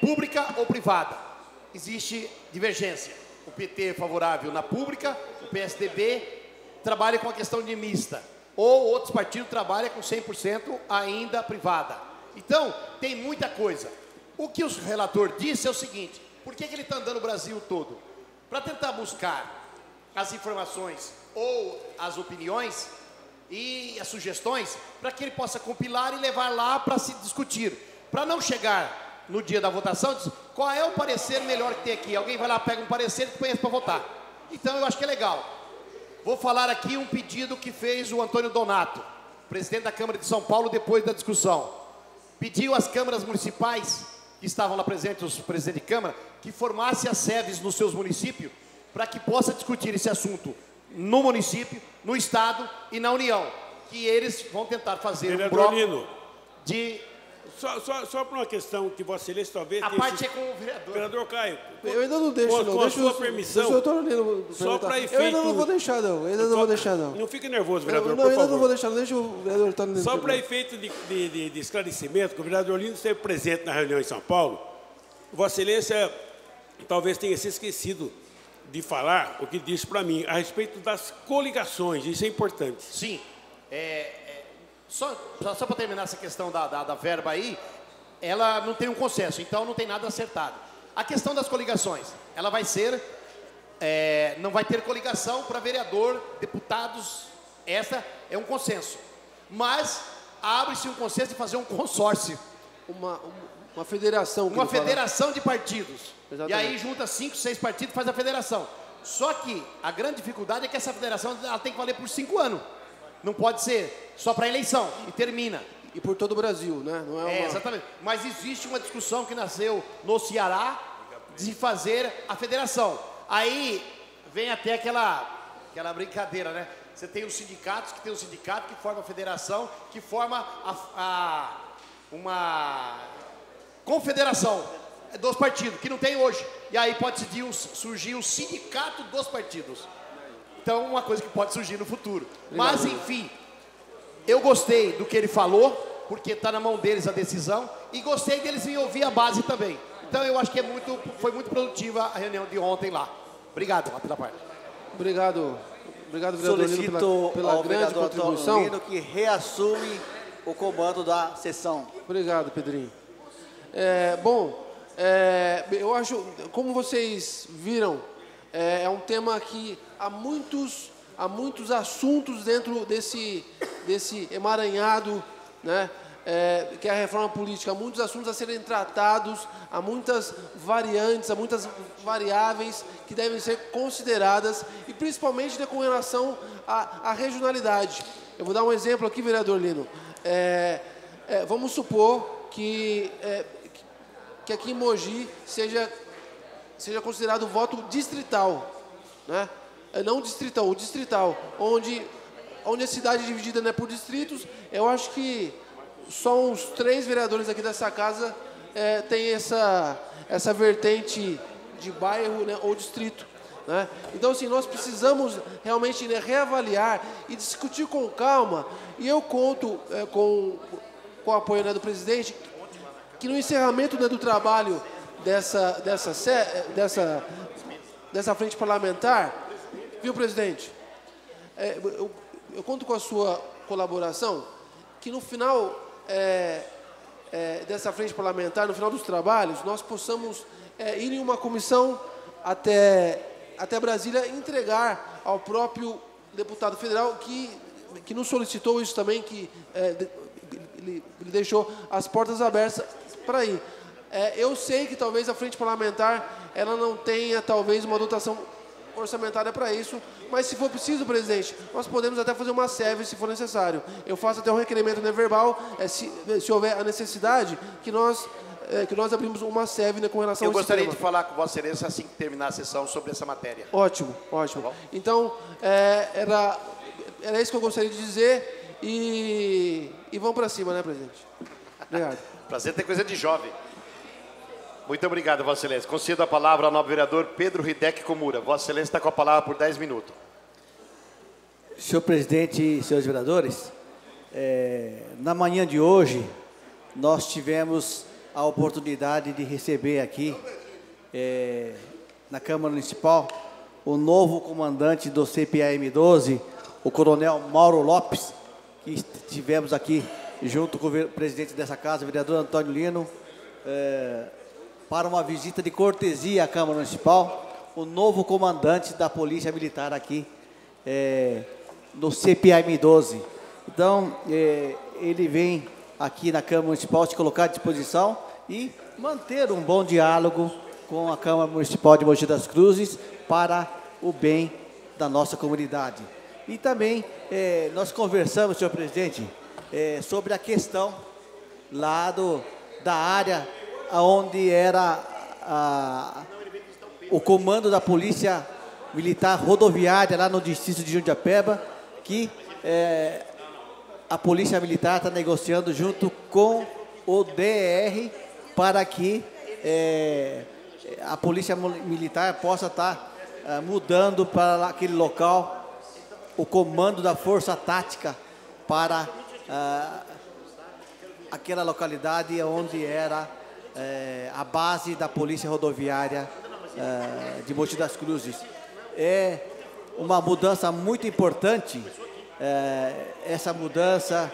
pública ou privada. Existe divergência. O PT é favorável na pública, o PSDB trabalha com a questão de mista. Ou outros partidos trabalham com 100% ainda privada. Então, tem muita coisa. O que o relator disse é o seguinte: por que ele está andando o Brasil todo? Para tentar buscar as informações ou as opiniões e as sugestões, para que ele possa compilar e levar lá para se discutir. Para não chegar no dia da votação, diz, qual é o parecer melhor que tem aqui? Alguém vai lá, pega um parecer e conhece para votar. Então, eu acho que é legal. Vou falar aqui um pedido que fez o Antônio Donato, presidente da Câmara de São Paulo, depois da discussão. Pediu às câmaras municipais, que estavam lá presentes, os presidentes de Câmara, que formasse as sedes nos seus municípios, para que possa discutir esse assunto no município, no Estado e na União. Que eles vão tentar fazer um bloco de... Só por uma questão que Vossa Excelência talvez... A parte é com o vereador. Vereador Caio. Eu ainda não deixo, não. Com a sua permissão... Só para efeito... Eu ainda não vou deixar, não. Não vou deixar, não. Não fique nervoso, vereador, por favor. Não, ainda não vou deixar, não. Deixa o vereador estar no... Só para efeito de esclarecimento, que o vereador Lino esteve presente na reunião em São Paulo, Vossa Excelência talvez tenha se esquecido de falar o que disse para mim a respeito das coligações. Isso é importante. Sim. Só para terminar essa questão da verba aí, ela não tem um consenso, então não tem nada acertado. A questão das coligações, ela vai ser, não vai ter coligação para vereador, deputados, essa é um consenso. Mas abre-se um consenso de fazer um consórcio. Uma federação. Uma federação de partidos. Exatamente. E aí junta 5, 6 partidos e faz a federação. Só que a grande dificuldade é que essa federação ela tem que valer por 5 anos. Não pode ser só para eleição e termina. E por todo o Brasil, né? Não é exatamente. Mas existe uma discussão que nasceu no Ceará de fazer a federação. Aí vem até aquela brincadeira, né? Você tem os sindicatos, que tem um sindicato que forma a federação, que forma uma confederação dos partidos, que não tem hoje. E aí pode surgir o sindicato dos partidos. Então, uma coisa que pode surgir no futuro. Mas, enfim, eu gostei do que ele falou, porque está na mão deles a decisão, e gostei deles vir ouvir a base também. Então, eu acho que foi muito produtiva a reunião de ontem lá. Obrigado, pela parte. Obrigado, vereador Lino, pela grande contribuição. Lino, que reassume o comando da sessão. Obrigado, Pedrinho. Eu acho, como vocês viram, é um tema que há muitos assuntos dentro desse emaranhado, né, que é a reforma política. Há muitos assuntos a serem tratados, há muitas variantes, há muitas variáveis que devem ser consideradas, e principalmente com relação à regionalidade. Eu vou dar um exemplo aqui, vereador Lino. Vamos supor que aqui em Mogi seja considerado voto distrital, né? Não distrital, o distrital, onde a cidade é dividida, né, por distritos. Eu acho que só uns 3 vereadores aqui dessa casa têm essa vertente de bairro, né, ou distrito. Né? Então, assim, nós precisamos realmente, né, reavaliar e discutir com calma. E eu conto com o apoio, né, do presidente, que no encerramento, né, do trabalho dessa frente parlamentar, viu, presidente? Eu conto com a sua colaboração, que no final dessa frente parlamentar, no final dos trabalhos, nós possamos ir em uma comissão até Brasília e entregar ao próprio deputado federal que nos solicitou isso também, que ele deixou as portas abertas para ir. Eu sei que talvez a frente parlamentar ela não tenha talvez uma dotação orçamentária para isso, mas se for preciso, presidente, nós podemos até fazer uma SEV se for necessário. Eu faço até um requerimento, né, verbal, se houver a necessidade, que nós abrimos uma SEV, né, com relação ao Eu gostaria tema. de falar com Vossa Excelência assim que terminar a sessão sobre essa matéria. Ótimo, ótimo. Tá bom? Então, era isso que eu gostaria de dizer e vamos para cima, né, presidente? Obrigado. Prazer ter coisa de jovem. Muito obrigado, Vossa Excelência. Concedo a palavra ao nobre vereador Pedro Hideki Komura. Vossa Excelência está com a palavra por 10 minutos. Senhor presidente e senhores vereadores, na manhã de hoje, nós tivemos a oportunidade de receber aqui, na Câmara Municipal, o novo comandante do CPAM-12, o coronel Mauro Lopes, que estivemos aqui junto com o presidente dessa casa, o vereador Antônio Lino, para uma visita de cortesia à Câmara Municipal, o novo comandante da Polícia Militar aqui no CPAM-12. Então, ele vem aqui na Câmara Municipal se colocar à disposição e manter um bom diálogo com a Câmara Municipal de Mogi das Cruzes para o bem da nossa comunidade. E também nós conversamos, senhor presidente, sobre a questão lá da área onde era o comando da Polícia Militar Rodoviária, lá no distrito de Jundiapeba, que a Polícia Militar está negociando junto com o DR para que a Polícia Militar possa estar mudando para aquele local o comando da Força Tática para aquela localidade onde era a base da Polícia Rodoviária de Mogi das Cruzes. É uma mudança muito importante, essa mudança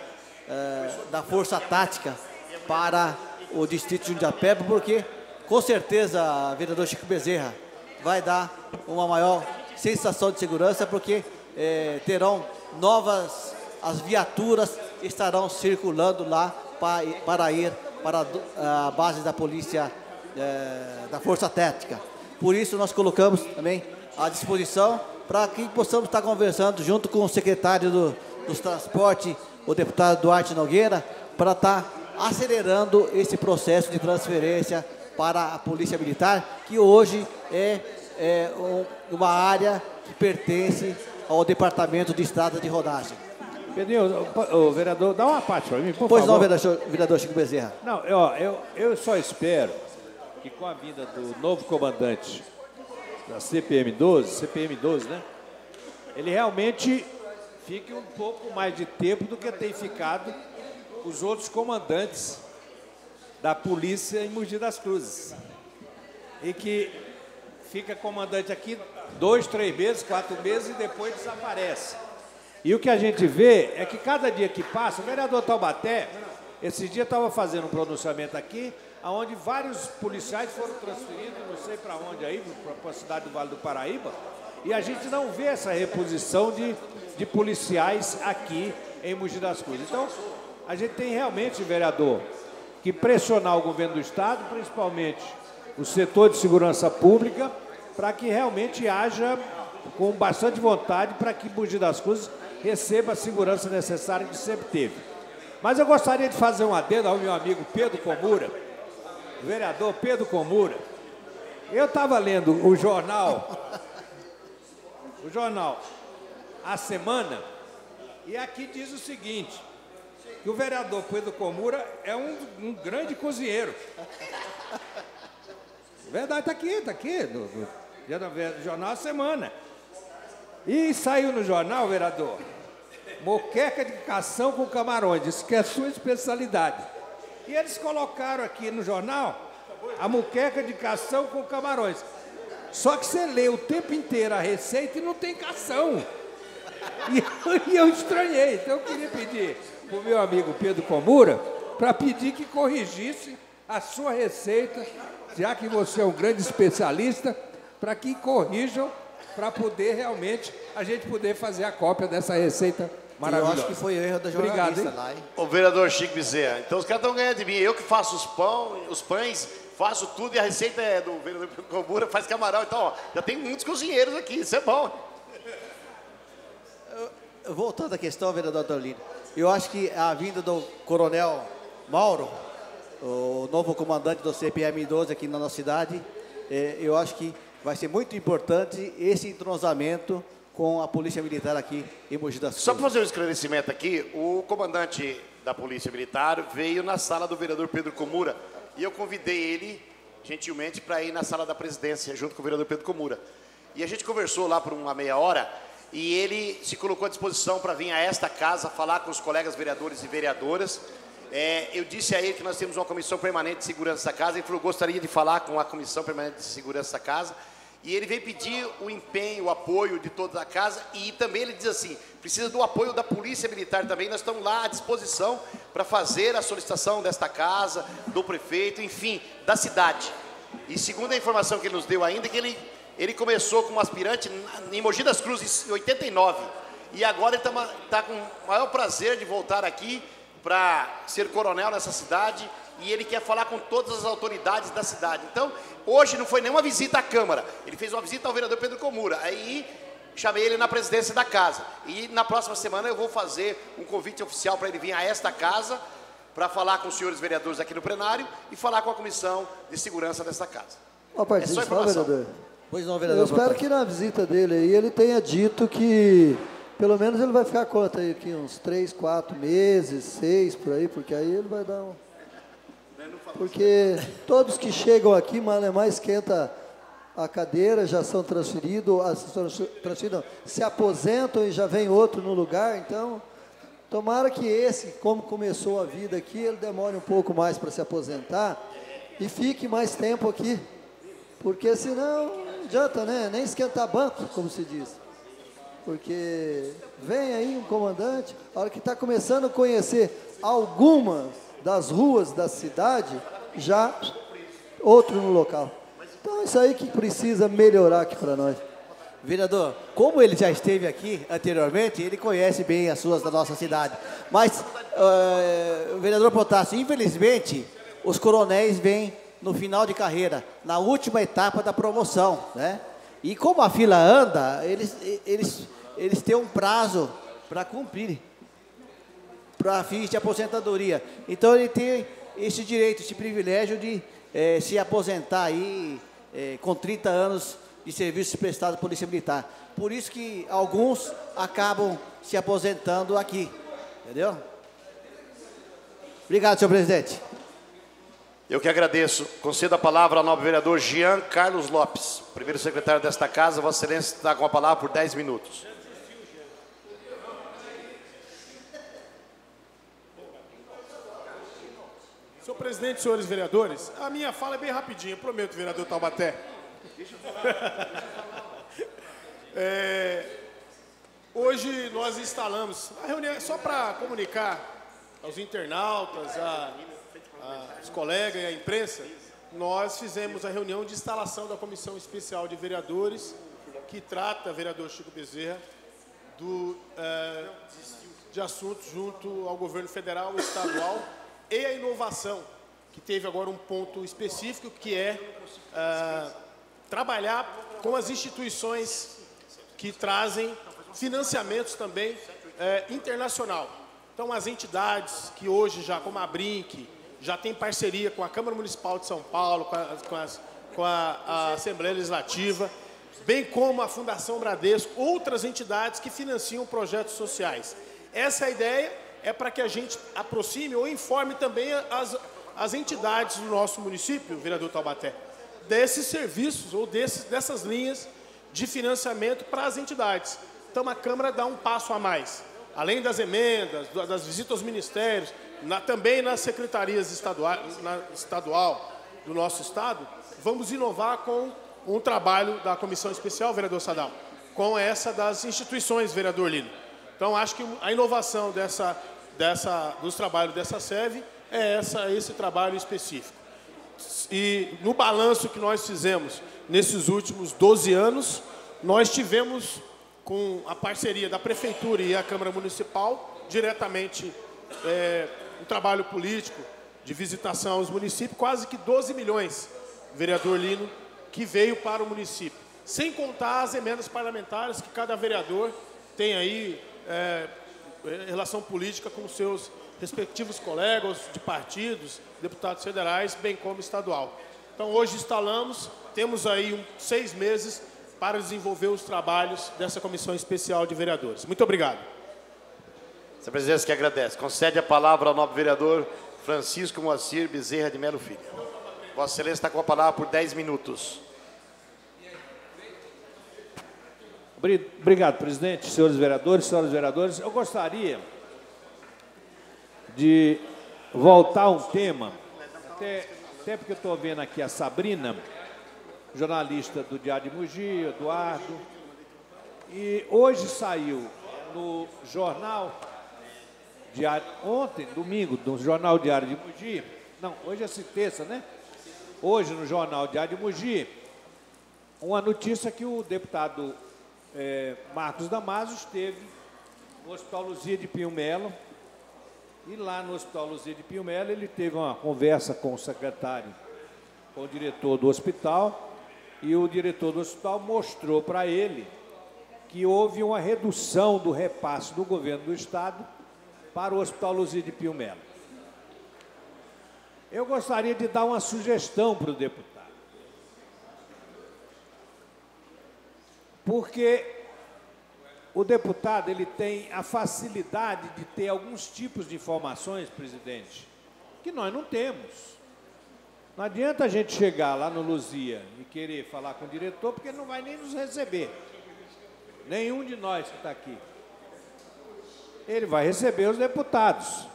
da Força Tática para o distrito de Jundiapeba, porque, com certeza, vereador Chico Bezerra, vai dar uma maior sensação de segurança, porque terão as viaturas estarão circulando lá para ir para a base da polícia, da Força Tática. Por isso, nós colocamos também à disposição para que possamos estar conversando junto com o secretário dos Transportes, o deputado Duarte Nogueira, para estar acelerando esse processo de transferência para a Polícia Militar, que hoje é uma área que pertence ao Departamento de Estrada de Rodagem. Pedrinho, o vereador, dá uma parte para mim, por Pois favor. não, vereador Chico Bezerra. Não, eu só espero que com a vinda do novo comandante da CPM-12, né? Ele realmente fique um pouco mais de tempo do que tem ficado os outros comandantes da polícia em Mogi das Cruzes. E que fica comandante aqui 2, 3 meses, 4 meses e depois desaparece. E o que a gente vê é que cada dia que passa, o vereador Taubaté, esse dia estava fazendo um pronunciamento aqui, onde vários policiais foram transferidos, não sei para onde aí, para a cidade do Vale do Paraíba, e a gente não vê essa reposição de policiais aqui em Mogi das Cruzes. Então, a gente tem realmente, vereador, que pressionar o governo do Estado, principalmente o setor de segurança pública, para que realmente haja com bastante vontade para que Mogi das Cruzes receba a segurança necessária que sempre teve. Mas eu gostaria de fazer um adendo ao meu amigo Pedro Komura, o vereador Pedro Komura. Eu estava lendo o jornal A Semana, e aqui diz o seguinte, que o vereador Pedro Komura é um grande cozinheiro. Verdade, está aqui, no Jornal Semana. E saiu no jornal, vereador, moqueca de cação com camarões, isso que é a sua especialidade. E eles colocaram aqui no jornal a moqueca de cação com camarões. Só que você lê o tempo inteiro a receita e não tem cação. E eu estranhei. Então eu queria pedir para o meu amigo Pedro Komura para pedir que corrigisse a sua receita, já que você é um grande especialista, para que corrijam, para poder realmente a gente poder fazer a cópia dessa receita maravilhosa. Eu acho que foi erro da jornalista. Obrigado, lá, hein? O vereador Chico Bezerra. Então os caras estão ganhando de mim. Eu que faço os pães, faço tudo e a receita é do vereador Komura, faz camarão. Então, ó, já tem muitos cozinheiros aqui, isso é bom. Voltando à questão, vereador Dorlino, eu acho que a vinda do coronel Mauro, o novo comandante do CPM-12 aqui na nossa cidade, eu acho que vai ser muito importante esse entrosamento com a Polícia Militar aqui em Mogi das Cruzes. Só para fazer um esclarecimento aqui, o comandante da Polícia Militar veio na sala do vereador Pedro Komura e eu convidei ele, gentilmente, para ir na sala da presidência, junto com o vereador Pedro Komura. E a gente conversou lá por uma meia hora e ele se colocou à disposição para vir a esta casa falar com os colegas vereadores e vereadoras. Eu disse a ele que nós temos uma comissão permanente de segurança da casa. Ele falou, gostaria de falar com a comissão permanente de segurança da casa. E ele veio pedir o empenho, o apoio de toda a casa. E também ele diz assim, precisa do apoio da Polícia Militar também. Nós estamos lá à disposição para fazer a solicitação desta casa, do prefeito, enfim, da cidade. E segundo a informação que ele nos deu ainda, que ele começou como aspirante em Mogi das Cruzes em 89. E agora ele está com o maior prazer de voltar aqui para ser coronel nessa cidade, e ele quer falar com todas as autoridades da cidade. Então, hoje não foi nenhuma visita à Câmara, ele fez uma visita ao vereador Pedro Komura, aí chamei ele na presidência da casa, e na próxima semana eu vou fazer um convite oficial para ele vir a esta casa, para falar com os senhores vereadores aqui no plenário, e falar com a comissão de segurança desta casa. Uma partida só, vereador. Pois não, vereador. Eu espero que na visita dele aí ele tenha dito que pelo menos ele vai ficar quanto aí, aqui, uns 3, 4 meses, 6, por aí, porque aí ele vai dar um... Porque todos que chegam aqui, mais esquenta a cadeira, já são transferidos, se aposentam e já vem outro no lugar, então, tomara que esse, como começou a vida aqui, ele demore um pouco mais para se aposentar e fique mais tempo aqui, porque senão não adianta, né? Nem esquentar banco, como se diz. Porque vem aí um comandante, a hora que está começando a conhecer algumas das ruas da cidade, já outro no local. Então isso aí que precisa melhorar aqui para nós. Vereador, como ele já esteve aqui anteriormente, ele conhece bem as ruas da nossa cidade. Mas, vereador Potássio, infelizmente, os coronéis vêm no final de carreira, na última etapa da promoção, né? E como a fila anda, eles têm um prazo para cumprir, para fins de aposentadoria. Então ele tem esse direito, esse privilégio de se aposentar aí com 30 anos de serviço prestado à Polícia Militar. Por isso que alguns acabam se aposentando aqui, entendeu? Obrigado, senhor presidente. Eu que agradeço. Concedo a palavra ao nobre vereador Jean Carlos Lopes, primeiro secretário desta casa. Vossa Excelência está com a palavra por 10 minutos. Senhor presidente, senhores vereadores, a minha fala é bem rapidinha, prometo, vereador Taubaté. Hoje nós instalamos, a reunião é só para comunicar aos internautas, aos colegas e à imprensa, nós fizemos a reunião de instalação da Comissão Especial de Vereadores, que trata, vereador Chico Bezerra, de assuntos junto ao governo federal, estadual e a inovação, que teve agora um ponto específico, que é trabalhar com as instituições que trazem financiamentos também internacional. Então, as entidades que hoje já, como a Brinc, já tem parceria com a Câmara Municipal de São Paulo, com a Assembleia Legislativa, bem como a Fundação Bradesco, outras entidades que financiam projetos sociais. Essa é a ideia, é para que a gente aproxime ou informe também as entidades do nosso município, vereador Taubaté, desses serviços ou dessas linhas de financiamento para as entidades. Então, a Câmara dá um passo a mais. Além das emendas, das visitas aos ministérios, também nas secretarias estadual do nosso Estado, vamos inovar com um trabalho da Comissão Especial, vereador Sadal, com essa das instituições, vereador Lino. Então, acho que a inovação dos trabalhos dessa SEV é esse trabalho específico. E no balanço que nós fizemos nesses últimos 12 anos, nós tivemos, com a parceria da Prefeitura e a Câmara Municipal, diretamente um trabalho político de visitação aos municípios, quase que 12 milhões, vereador Lino, que veio para o município. Sem contar as emendas parlamentares que cada vereador tem aí relação política com seus respectivos colegas de partidos, deputados federais, bem como estadual. Então, hoje instalamos, temos aí 6 meses para desenvolver os trabalhos dessa Comissão Especial de Vereadores. Muito obrigado. Essa presidência que agradece. Concede a palavra ao nobre vereador Francisco Moacir Bezerra de Melo Filho. Vossa Excelência está com a palavra por 10 minutos. Obrigado, presidente, senhores vereadores, senhoras vereadoras. Eu gostaria de voltar a um tema, até porque eu estou vendo aqui a Sabrina, jornalista do Diário de Mogi, Eduardo, e hoje saiu no jornal Diário, ontem, domingo, no jornal Diário de Mogi, não, hoje é terça, né? Hoje no jornal Diário de Mogi, uma notícia que o deputado Marcos Damasio esteve no Hospital Luzia de Pinho Melo, e lá no Hospital Luzia de Pinho Melo ele teve uma conversa com o secretário, com o diretor do hospital, e o diretor do hospital mostrou para ele que houve uma redução do repasse do governo do Estado para o Hospital Luzia de Pinho Melo. Eu gostaria de dar uma sugestão para o deputado. Porque o deputado ele tem a facilidade de ter alguns tipos de informações, presidente, que nós não temos. Não adianta a gente chegar lá no Luzia e querer falar com o diretor, porque ele não vai nem nos receber. Nenhum de nós que está aqui. Ele vai receber os deputados.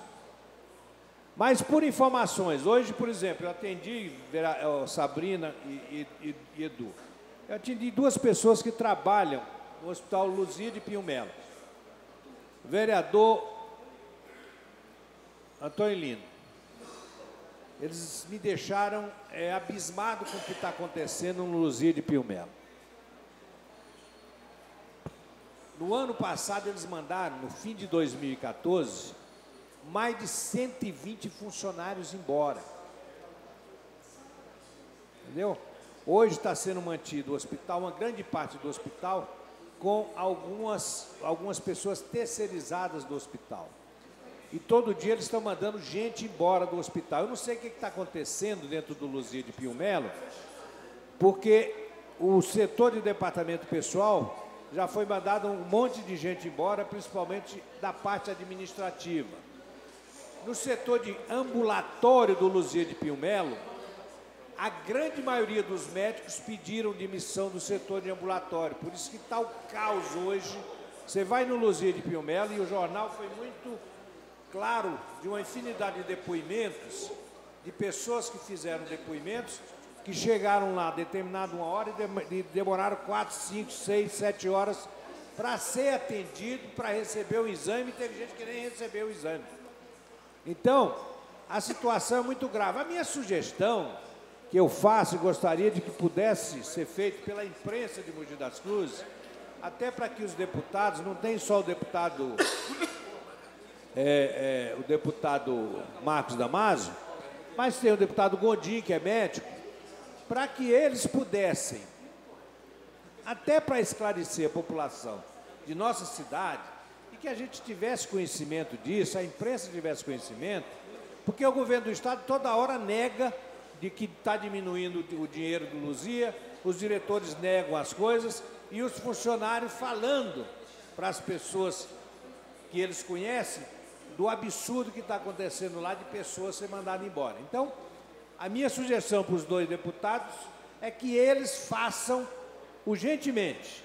Mas por informações, hoje, por exemplo, eu atendi Sabrina e Edu. Eu atendi 2 pessoas que trabalham no Hospital Luzia de Pinho Melo. O vereador Antônio Lino. Eles me deixaram abismado com o que está acontecendo no Luzia de Pinho Melo. No ano passado, eles mandaram, no fim de 2014, mais de 120 funcionários embora. Entendeu? Hoje está sendo mantido o hospital, uma grande parte do hospital, com algumas pessoas terceirizadas do hospital. E todo dia eles estão mandando gente embora do hospital. Eu não sei o que está acontecendo dentro do Luzia de Pinho Melo, porque o setor de departamento pessoal já foi mandado um monte de gente embora, principalmente da parte administrativa. No setor de ambulatório do Luzia de Pinho Melo, a grande maioria dos médicos pediram demissão do setor de ambulatório. Por isso que está o caos hoje. Você vai no Luzia de Pinho Melo e o jornal foi muito claro de uma infinidade de depoimentos, de pessoas que fizeram depoimentos, que chegaram lá a determinada uma hora e demoraram 4, 5, 6, 7 horas para ser atendido, para receber o exame, e teve gente que nem recebeu o exame. Então, a situação é muito grave. A minha sugestão que eu faço e gostaria de que pudesse ser feito pela imprensa de Mogi das Cruzes, até para que os deputados, não tem só o deputado Marcos Damasio, mas tem o deputado Gondim, que é médico, para que eles pudessem, até para esclarecer a população de nossa cidade, e que a gente tivesse conhecimento disso, a imprensa tivesse conhecimento, porque o governo do Estado toda hora nega de que está diminuindo o dinheiro do Luzia, os diretores negam as coisas e os funcionários falando para as pessoas que eles conhecem do absurdo que está acontecendo lá de pessoas ser mandadas embora. Então, a minha sugestão para os 2 deputados é que eles façam urgentemente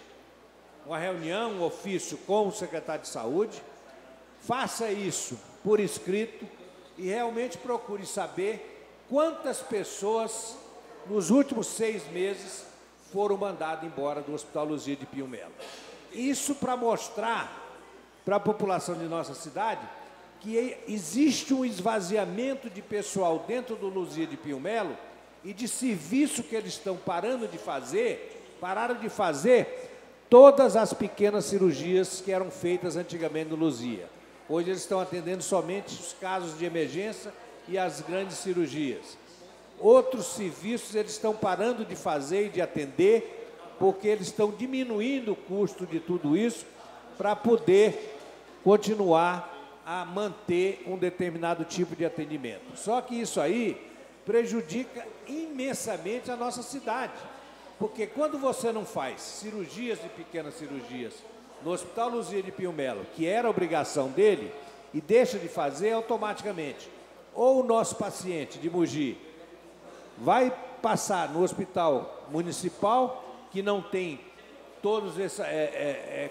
uma reunião, um ofício com o secretário de Saúde, faça isso por escrito e realmente procure saber quantas pessoas nos últimos 6 meses foram mandadas embora do Hospital Luzia de Pinho Melo. Isso para mostrar para a população de nossa cidade que existe um esvaziamento de pessoal dentro do Luzia de Pinho Melo e de serviço que eles estão pararam de fazer todas as pequenas cirurgias que eram feitas antigamente no Luzia. Hoje eles estão atendendo somente os casos de emergência e as grandes cirurgias. Outros serviços eles estão parando de fazer e de atender, porque eles estão diminuindo o custo de tudo isso para poder continuar a manter um determinado tipo de atendimento. Só que isso aí prejudica imensamente a nossa cidade, porque quando você não faz cirurgias e pequenas cirurgias no Hospital Luzia de Pinho Melo, que era obrigação dele, e deixa de fazer automaticamente, ou o nosso paciente de Mogi vai passar no hospital municipal, que não tem todas essas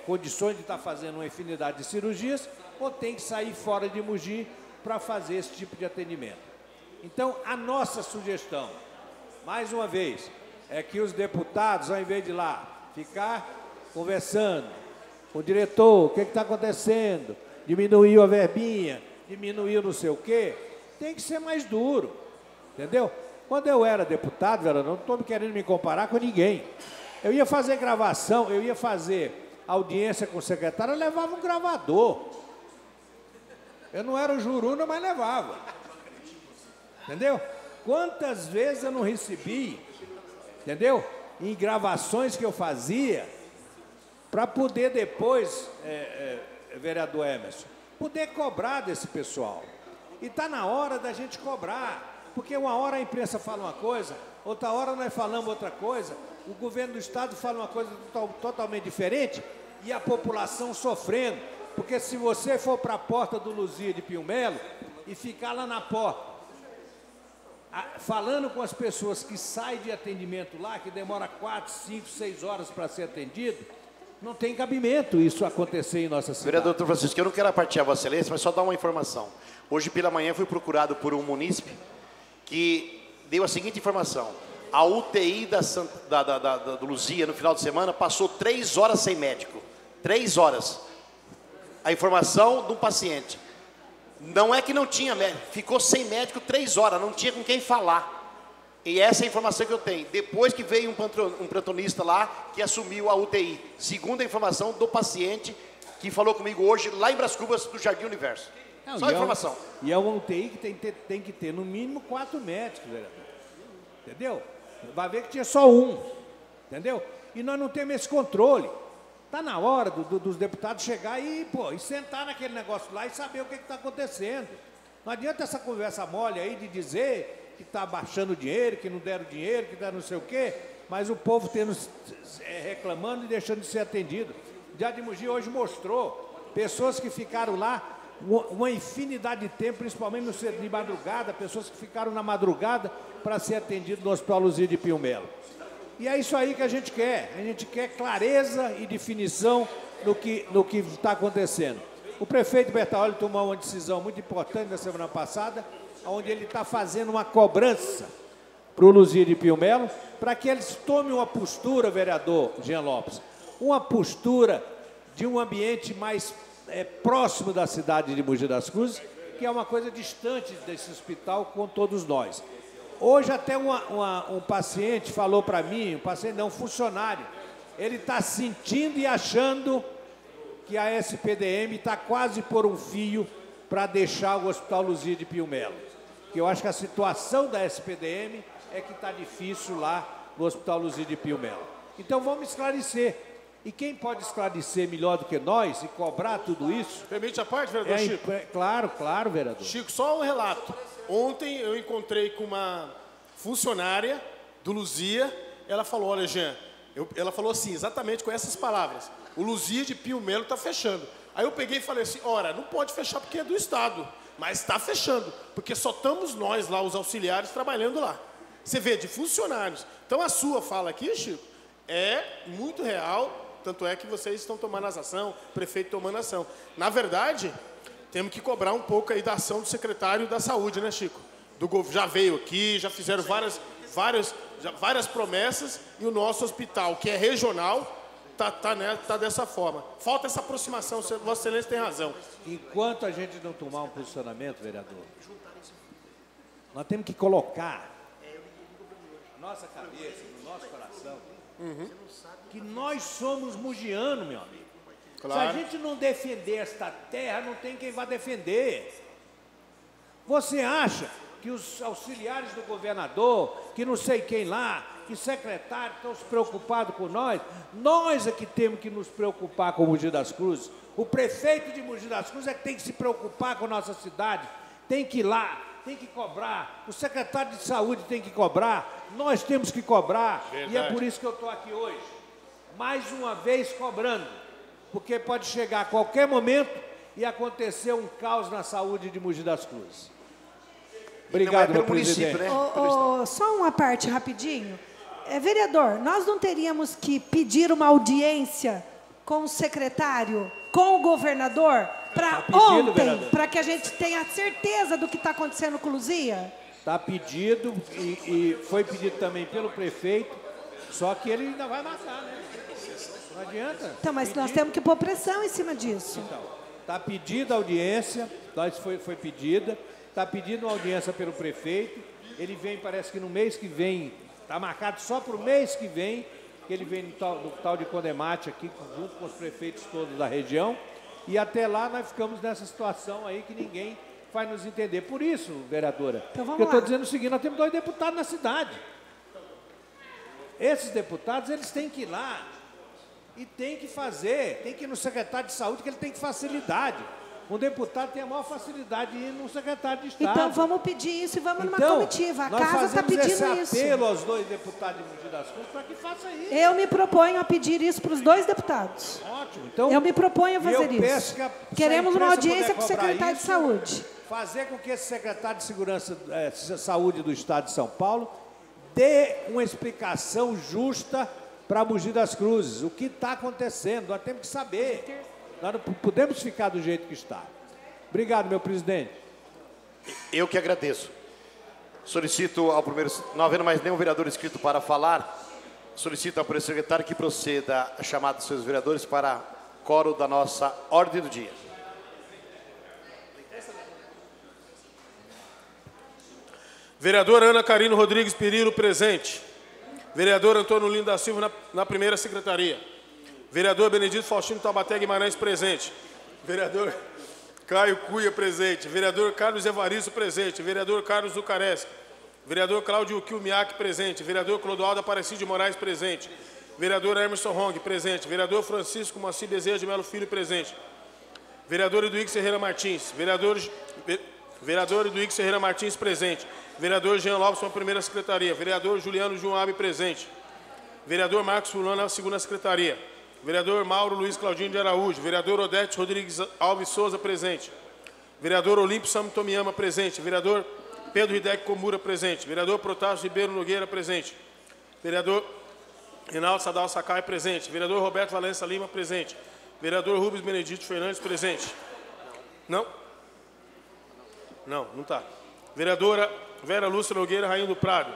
condições de estar fazendo uma infinidade de cirurgias, ou tem que sair fora de Mogi para fazer esse tipo de atendimento. Então, a nossa sugestão, mais uma vez, é que os deputados, ao invés de ir lá ficar conversando com o diretor, o que está acontecendo, diminuiu a verbinha, diminuiu não sei o quê, tem que ser mais duro, entendeu? Quando eu era deputado, não estou querendo me comparar com ninguém. Eu ia fazer gravação, eu ia fazer audiência com o secretário, eu levava um gravador. Eu não era o Juruna, mas levava. Entendeu? Quantas vezes eu não recebi, entendeu? Em gravações que eu fazia, para poder depois, vereador Emerson, poder cobrar desse pessoal. E está na hora da gente cobrar. Porque uma hora a imprensa fala uma coisa, outra hora nós falamos outra coisa, o governo do estado fala uma coisa totalmente diferente e a população sofrendo. Porque se você for para a porta do Luzia de Pinho Melo e ficar lá na porta, falando com as pessoas que saem de atendimento lá, que demora 4, 5, 6 horas para ser atendido, não tem cabimento isso acontecer em nossa cidade. Vereador Dr. Francisco, eu não quero apartear Vossa Excelência, mas só dar uma informação. Hoje pela manhã fui procurado por um munícipe que deu a seguinte informação: a UTI do Luzia no final de semana passou 3 horas sem médico. 3 horas. A informação de um paciente. Não é que não tinha médico, ficou sem médico 3 horas, não tinha com quem falar. E essa é a informação que eu tenho. Depois que veio um plantonista lá que assumiu a UTI. Segundo a informação do paciente que falou comigo hoje lá em Brás Cubas, do Jardim Universo. Não, só informação. E é uma UTI que tem que ter no mínimo 4 médicos, vereador. Entendeu? Vai ver que tinha só um. Entendeu? E nós não temos esse controle. Está na hora dos deputados chegar e sentar naquele negócio lá e saber o que está acontecendo. Não adianta essa conversa mole aí de dizer que está baixando dinheiro, que não deram dinheiro, que deram não sei o quê, mas o povo reclamando e deixando de ser atendido. Diário de Mogi hoje mostrou pessoas que ficaram lá uma infinidade de tempo, principalmente no de madrugada, pessoas que ficaram na madrugada para ser atendido no Hospital Luzia de Pinho Melo. E é isso aí que a gente quer clareza e definição no que está acontecendo. O prefeito Bertaoli tomou uma decisão muito importante na semana passada, onde ele está fazendo uma cobrança para o Luzia de Pinho Melo, para que eles tomem uma postura, vereador Jean Lopes, uma postura de um ambiente mais próximo da cidade de Mogi das Cruzes, que é uma coisa distante desse hospital com todos nós. Hoje até um paciente falou para mim, um funcionário, ele está sentindo e achando que a SPDM está quase por um fio para deixar o Hospital Luzia de Pinho Melo. Que eu acho que a situação da SPDM é que está difícil lá no Hospital Luzia de Pinho Melo. Então vamos esclarecer. E quem pode esclarecer melhor do que nós e cobrar tudo isso? Permite a parte, vereador Chico? Claro, vereador. Chico, só um relato. Ontem eu encontrei com uma funcionária do Luzia, ela falou, olha, Jean, ela falou assim, exatamente com essas palavras, o Luzia de Pinho Melo está fechando. Aí eu peguei e falei assim, ora, não pode fechar porque é do Estado, mas está fechando, porque só estamos nós lá, os auxiliares, trabalhando lá. Você vê, de funcionários. Então, a sua fala aqui, Chico, é muito real, tanto é que vocês estão tomando as ação, o prefeito tomando ação. Na verdade, temos que cobrar um pouco aí da ação do secretário da Saúde, né, Chico? Já veio aqui, já fizeram várias promessas, e o nosso hospital, que é regional, tá dessa forma. Falta essa aproximação, Vossa Excelência tem razão. Enquanto a gente não tomar um posicionamento, vereador, nós temos que colocar na nossa cabeça, no nosso coração, que nós somos mugianos, meu amigo. Claro. Se a gente não defender esta terra, não tem quem vá defender. Você acha que os auxiliares do governador, que não sei quem lá, que secretários estão se preocupados com nós? Nós é que temos que nos preocupar com Mogi das Cruzes. O prefeito de Mogi das Cruzes é que tem que se preocupar com a nossa cidade. Tem que ir lá, tem que cobrar. O secretário de saúde tem que cobrar. Nós temos que cobrar. Verdade. E é por isso que eu estou aqui hoje. Mais uma vez cobrando. Porque pode chegar a qualquer momento e acontecer um caos na saúde de Mogi das Cruzes. Obrigado, meu presidente. Né? Só uma parte rapidinho. Vereador, nós não teríamos que pedir uma audiência com o secretário, com o governador, para ontem, para que a gente tenha certeza do que está acontecendo com Luzia? Está pedido e foi pedido também pelo prefeito, só que ele ainda vai marcar, né? Não adianta. Então, mas nós temos que pôr pressão em cima disso. Então, está pedida a audiência, foi pedida, está pedindo uma audiência pelo prefeito, ele vem, parece que no mês que vem, está marcado só para o mês que vem, que ele vem no tal de Condemate aqui, junto com os prefeitos todos da região, e até lá nós ficamos nessa situação aí que ninguém vai nos entender. Por isso, vereadora, então, vamos eu estou lá. dizendo o seguinte, nós temos 2 deputados na cidade. Esses deputados, eles têm que ir lá e tem que fazer, tem que ir no secretário de saúde, que ele tem facilidade. Um deputado tem a maior facilidade de ir no secretário de Estado. Então vamos pedir isso e vamos numa comitiva. A casa está pedindo isso. Nós fazemos esse apelo aos 2 deputados de Mogi das Cruzes para que faça isso. Eu me proponho a pedir isso para os 2 deputados. Ótimo. Então, eu me proponho a fazer isso. Queremos uma audiência com o secretário de saúde. Fazer com que esse secretário de Segurança, Saúde do Estado de São Paulo dê uma explicação justa para Mogi das Cruzes. O que está acontecendo? Nós temos que saber. Nós não podemos ficar do jeito que está. Obrigado, meu presidente. Eu que agradeço. Solicito ao primeiro... Não havendo mais nenhum vereador inscrito para falar, solicito ao primeiro secretário que proceda a chamada dos seus vereadores para coro da nossa ordem do dia. Vereadora Ana Carino Rodrigues Perillo, presente. Vereador Antônio Lino da Silva, na primeira secretaria. Vereador Benedito Faustino Taubaté Guimarães, presente. Vereador Caio Cuia, presente. Vereador Carlos Evaristo, presente. Vereador Carlos Zucareschi. Vereador Cláudio Kilmiak, presente. Vereador Clodoaldo Aparecido de Moraes, presente. Vereador Emerson Rong, presente. Vereador Francisco Moacir Bezerra de Melo Filho, presente. Vereador Eduíque Ferreira Martins. Vereador Eduíque Ferreira Martins, presente. Vereador Jean Lopes, na primeira secretaria. Vereador Juliano Juabe, presente. Vereador Marcos Fulano, na segunda secretaria. Vereador Mauro Luiz Claudinho de Araújo. Vereador Odete Rodrigues Alves Souza, presente. Vereador Olímpio Samitomiama, presente. Vereador Pedro Hideki Komura, presente. Vereador Protásio Ribeiro Nogueira, presente. Vereador Reinaldo Sadal Sakai, presente. Vereador Roberto Valença Lima, presente. Vereador Rubens Benedito Fernandes, presente. Não? Não está. Vereadora Vera Lúcia Nogueira, Rainha do Prado.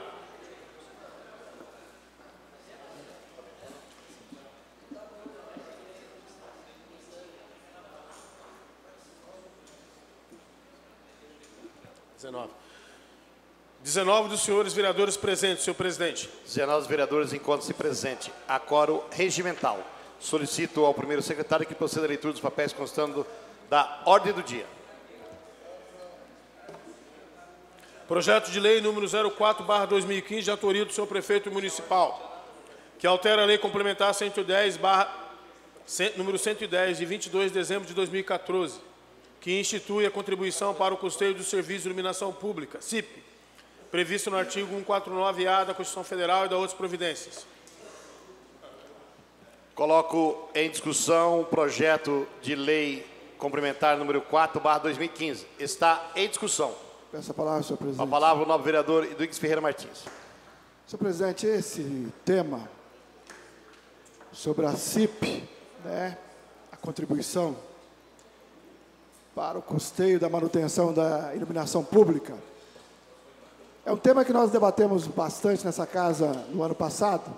19 dos senhores vereadores presentes, senhor presidente. 19 vereadores encontram-se presentes. A coro regimental. Solicito ao primeiro secretário que proceda a leitura dos papéis constando da ordem do dia. Projeto de lei número 04/2015, de autoria do senhor prefeito municipal, que altera a lei complementar 110, número 110, de 22 de dezembro de 2014, que institui a contribuição para o custeio do Serviço de Iluminação Pública, CIP, previsto no artigo 149-A da Constituição Federal e da outras providências. Coloco em discussão o projeto de lei complementar número 4/2015. Está em discussão. Peço a palavra, senhor presidente. A palavra o nobre vereador Eduíque Ferreira Martins. Senhor presidente, esse tema sobre a CIP, né, a contribuição para o custeio da manutenção da iluminação pública, é um tema que nós debatemos bastante nessa casa no ano passado.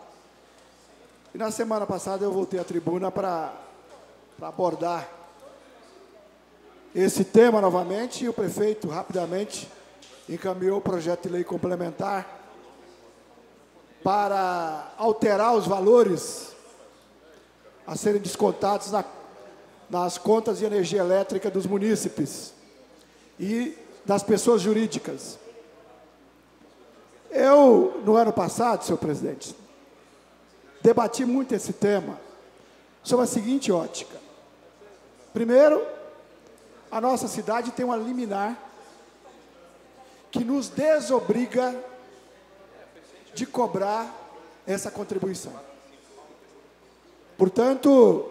E na semana passada eu voltei à tribuna para abordar esse tema novamente, e o prefeito rapidamente encaminhou o projeto de lei complementar para alterar os valores a serem descontados nas contas de energia elétrica dos munícipes e das pessoas jurídicas. Eu, no ano passado, senhor presidente, debati muito esse tema sob a seguinte ótica. Primeiro, a nossa cidade tem uma liminar que nos desobriga de cobrar essa contribuição. Portanto,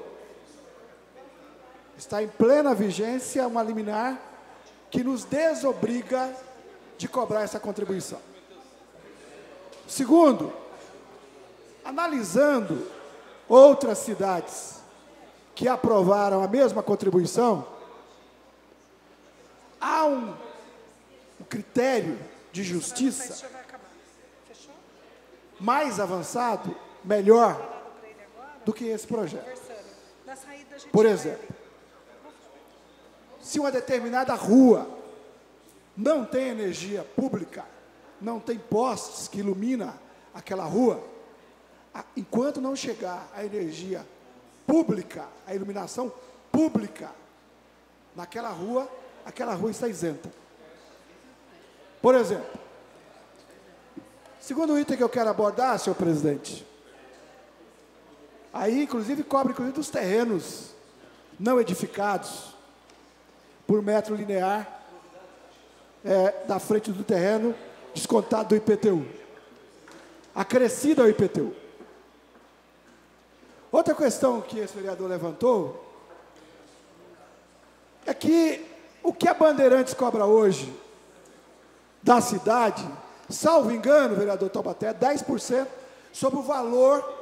está em plena vigência uma liminar que nos desobriga de cobrar essa contribuição. Segundo, analisando outras cidades que aprovaram a mesma contribuição, há um critério de justiça mais avançado, melhor, do que esse projeto. Por exemplo, se uma determinada rua não tem energia pública, não tem postes que iluminam aquela rua, enquanto não chegar a energia pública, a iluminação pública naquela rua, aquela rua está isenta. Por exemplo, segundo item que eu quero abordar, senhor presidente, aí inclusive cobre dos terrenos não edificados por metro linear da frente do terreno, descontado do IPTU, acrescido ao IPTU. Outra questão que esse vereador levantou é que o que a Bandeirantes cobra hoje da cidade, salvo engano, vereador Taubaté, é 10% sobre o valor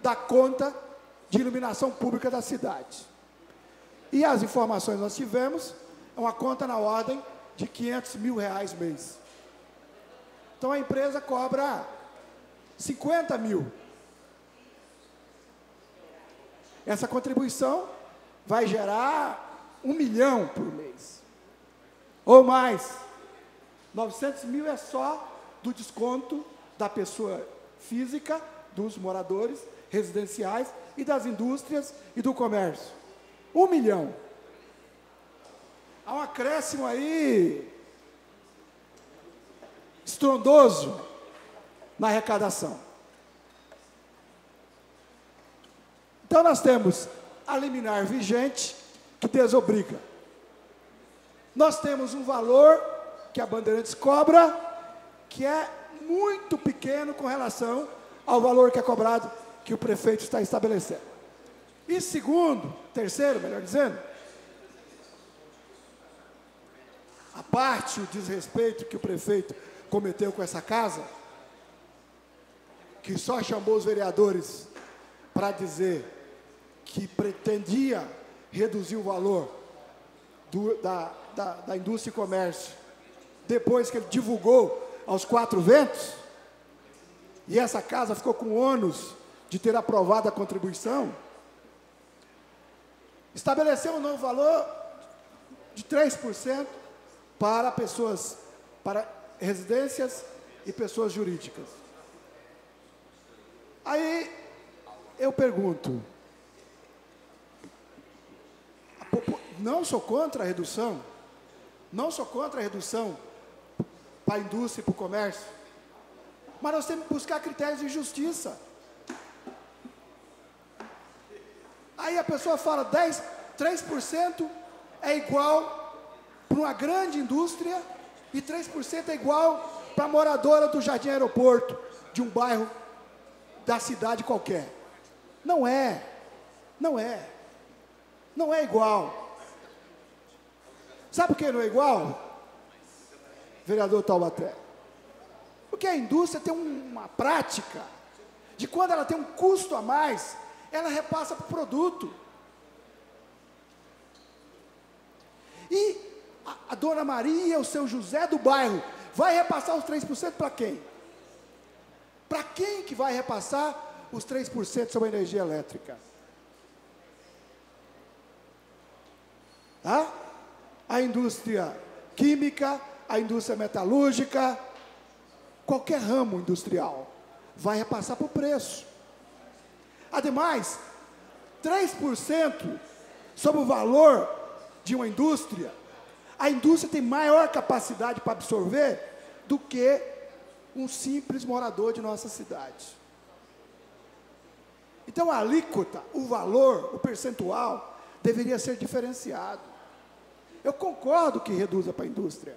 da conta de iluminação pública da cidade. E as informações que nós tivemos, é uma conta na ordem de R$500 mil mês. Então a empresa cobra 50 mil. Essa contribuição vai gerar 1 milhão por mês. Ou mais. 900 mil é só do desconto da pessoa física, dos moradores residenciais e das indústrias e do comércio. 1 milhão. Há um acréscimo aí estrondoso na arrecadação. Então nós temos a liminar vigente que desobriga. Nós temos um valor que a Bandeirantes cobra que é muito pequeno com relação ao valor que é cobrado, que o prefeito está estabelecendo. E terceiro, melhor dizendo, a parte, o desrespeito que o prefeito cometeu com essa casa, que só chamou os vereadores para dizer que pretendia reduzir o valor da indústria e comércio, depois que ele divulgou aos 4 ventos, e essa casa ficou com o ônus de ter aprovado a contribuição, estabeleceu um novo valor de 3% para pessoas, para residências e pessoas jurídicas. Aí eu pergunto, não sou contra a redução, para a indústria e para o comércio, mas nós temos que buscar critérios de justiça. Aí a pessoa fala 3% é igual para uma grande indústria e 3% é igual para a moradora do Jardim Aeroporto, de um bairro da cidade qualquer. Não é igual. Sabe por que não é igual, vereador Taubaté? Porque a indústria tem uma prática de quando ela tem um custo a mais, ela repassa para o produto. E a dona Maria, o seu José do bairro, vai repassar os 3% para quem? Para quem que vai repassar os 3% sobre a energia elétrica? A indústria química, a indústria metalúrgica, qualquer ramo industrial vai repassar para o preço. Ademais, 3% sobre o valor de uma indústria, a indústria tem maior capacidade para absorver do que um simples morador de nossa cidade. Então a alíquota, o valor, o percentual deveria ser diferenciado. Eu concordo que reduza para a indústria.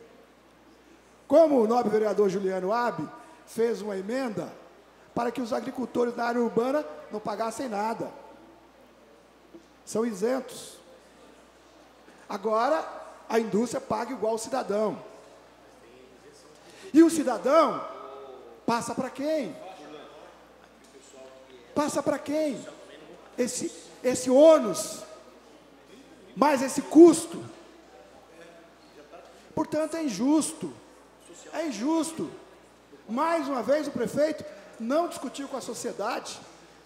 Como o nobre vereador Juliano Abbe fez uma emenda para que os agricultores da área urbana não pagassem nada. São isentos. Agora, a indústria paga igual o cidadão. E o cidadão passa para quem? Passa para quem? Esse ônus, mais esse custo. Portanto, é injusto. É injusto. Mais uma vez, o prefeito não discutiu com a sociedade,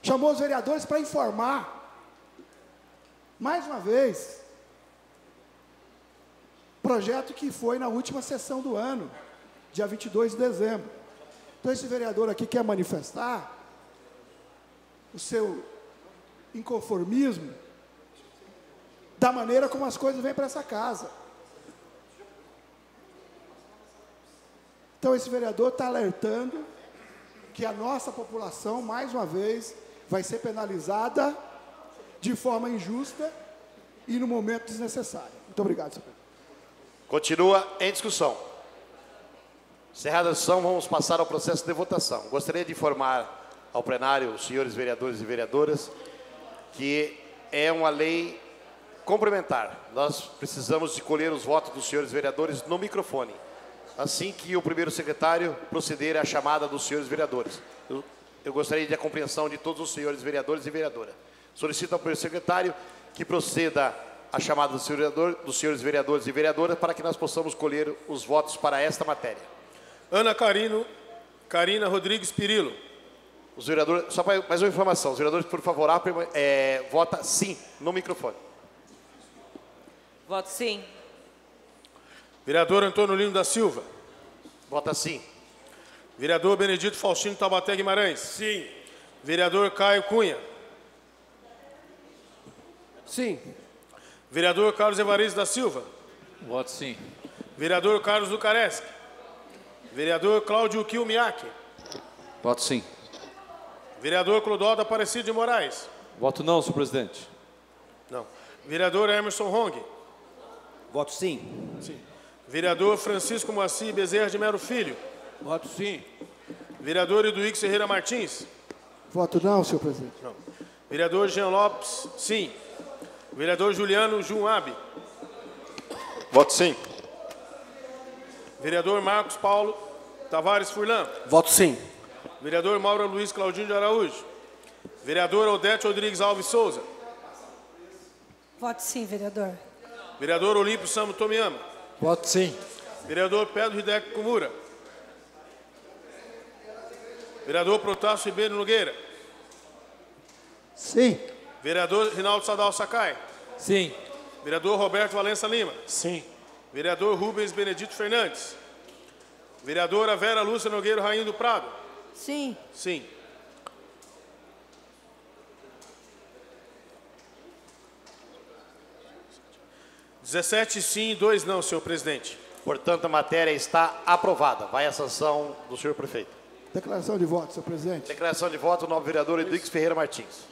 chamou os vereadores para informar. Mais uma vez. Projeto que foi na última sessão do ano, dia 22 de dezembro. Então, esse vereador aqui quer manifestar o seu inconformismo da maneira como as coisas vêm para essa casa. Então, esse vereador está alertando que a nossa população, mais uma vez, vai ser penalizada de forma injusta e no momento desnecessário. Muito obrigado, senhor presidente. Continua em discussão. Encerrada a sessão, vamos passar ao processo de votação. Gostaria de informar ao plenário, os senhores vereadores e vereadoras, que é uma lei complementar. Nós precisamos de colher os votos dos senhores vereadores no microfone, assim que o primeiro secretário proceder à chamada dos senhores vereadores. Eu gostaria de a compreensão de todos os senhores vereadores e vereadoras. Solicito ao primeiro secretário que proceda à chamada dos senhores vereadores e vereadoras para que nós possamos colher os votos para esta matéria. Ana Carina Rodrigues Pirillo. Os vereadores, só para mais uma informação, os vereadores, por favor, vota sim no microfone. Voto sim. Vereador Antônio Lino da Silva. Vota sim. Vereador Benedito Faustino Taubaté Guimarães. Sim. Vereador Caio Cunha. Sim. Vereador Carlos Evaristo da Silva. Voto sim. Vereador Carlos Lucareschi. Vereador Cláudio Kilmiak. Voto sim. Vereador Clodoaldo Aparecido de Moraes. Voto não, senhor presidente. Não. Vereador Emerson Hong. Voto sim. Sim. Vereador Francisco Moacir Bezerra de Melo Filho. Voto sim. Vereador Eduíque Ferreira Martins. Voto não, senhor presidente. Não. Vereador Jean Lopes, sim. Vereador Juliano Junabe. Voto sim. Vereador Marcos Paulo Tavares Furlan. Voto sim. Vereador Mauro Luiz Claudinho de Araújo. Vereador Odete Rodrigues Alves Souza. Voto sim, vereador. Vereador Olímpio Samu Tomiyama. Voto sim. Vereador Pedro Hideki Kumura. Vereador Protássio Ribeiro Nogueira. Sim. Vereador Rinaldo Sadal Sakai. Sim. Vereador Roberto Valença Lima. Sim. Vereador Rubens Benedito Fernandes. Vereadora Vera Lúcia Nogueira Rainho do Prado. Sim. Sim. (17 sim e 2 não, senhor presidente. Portanto, a matéria está aprovada. Vai a sanção do senhor prefeito. Declaração de voto, senhor presidente. Declaração de voto, o novo vereador Eduíque Ferreira Martins.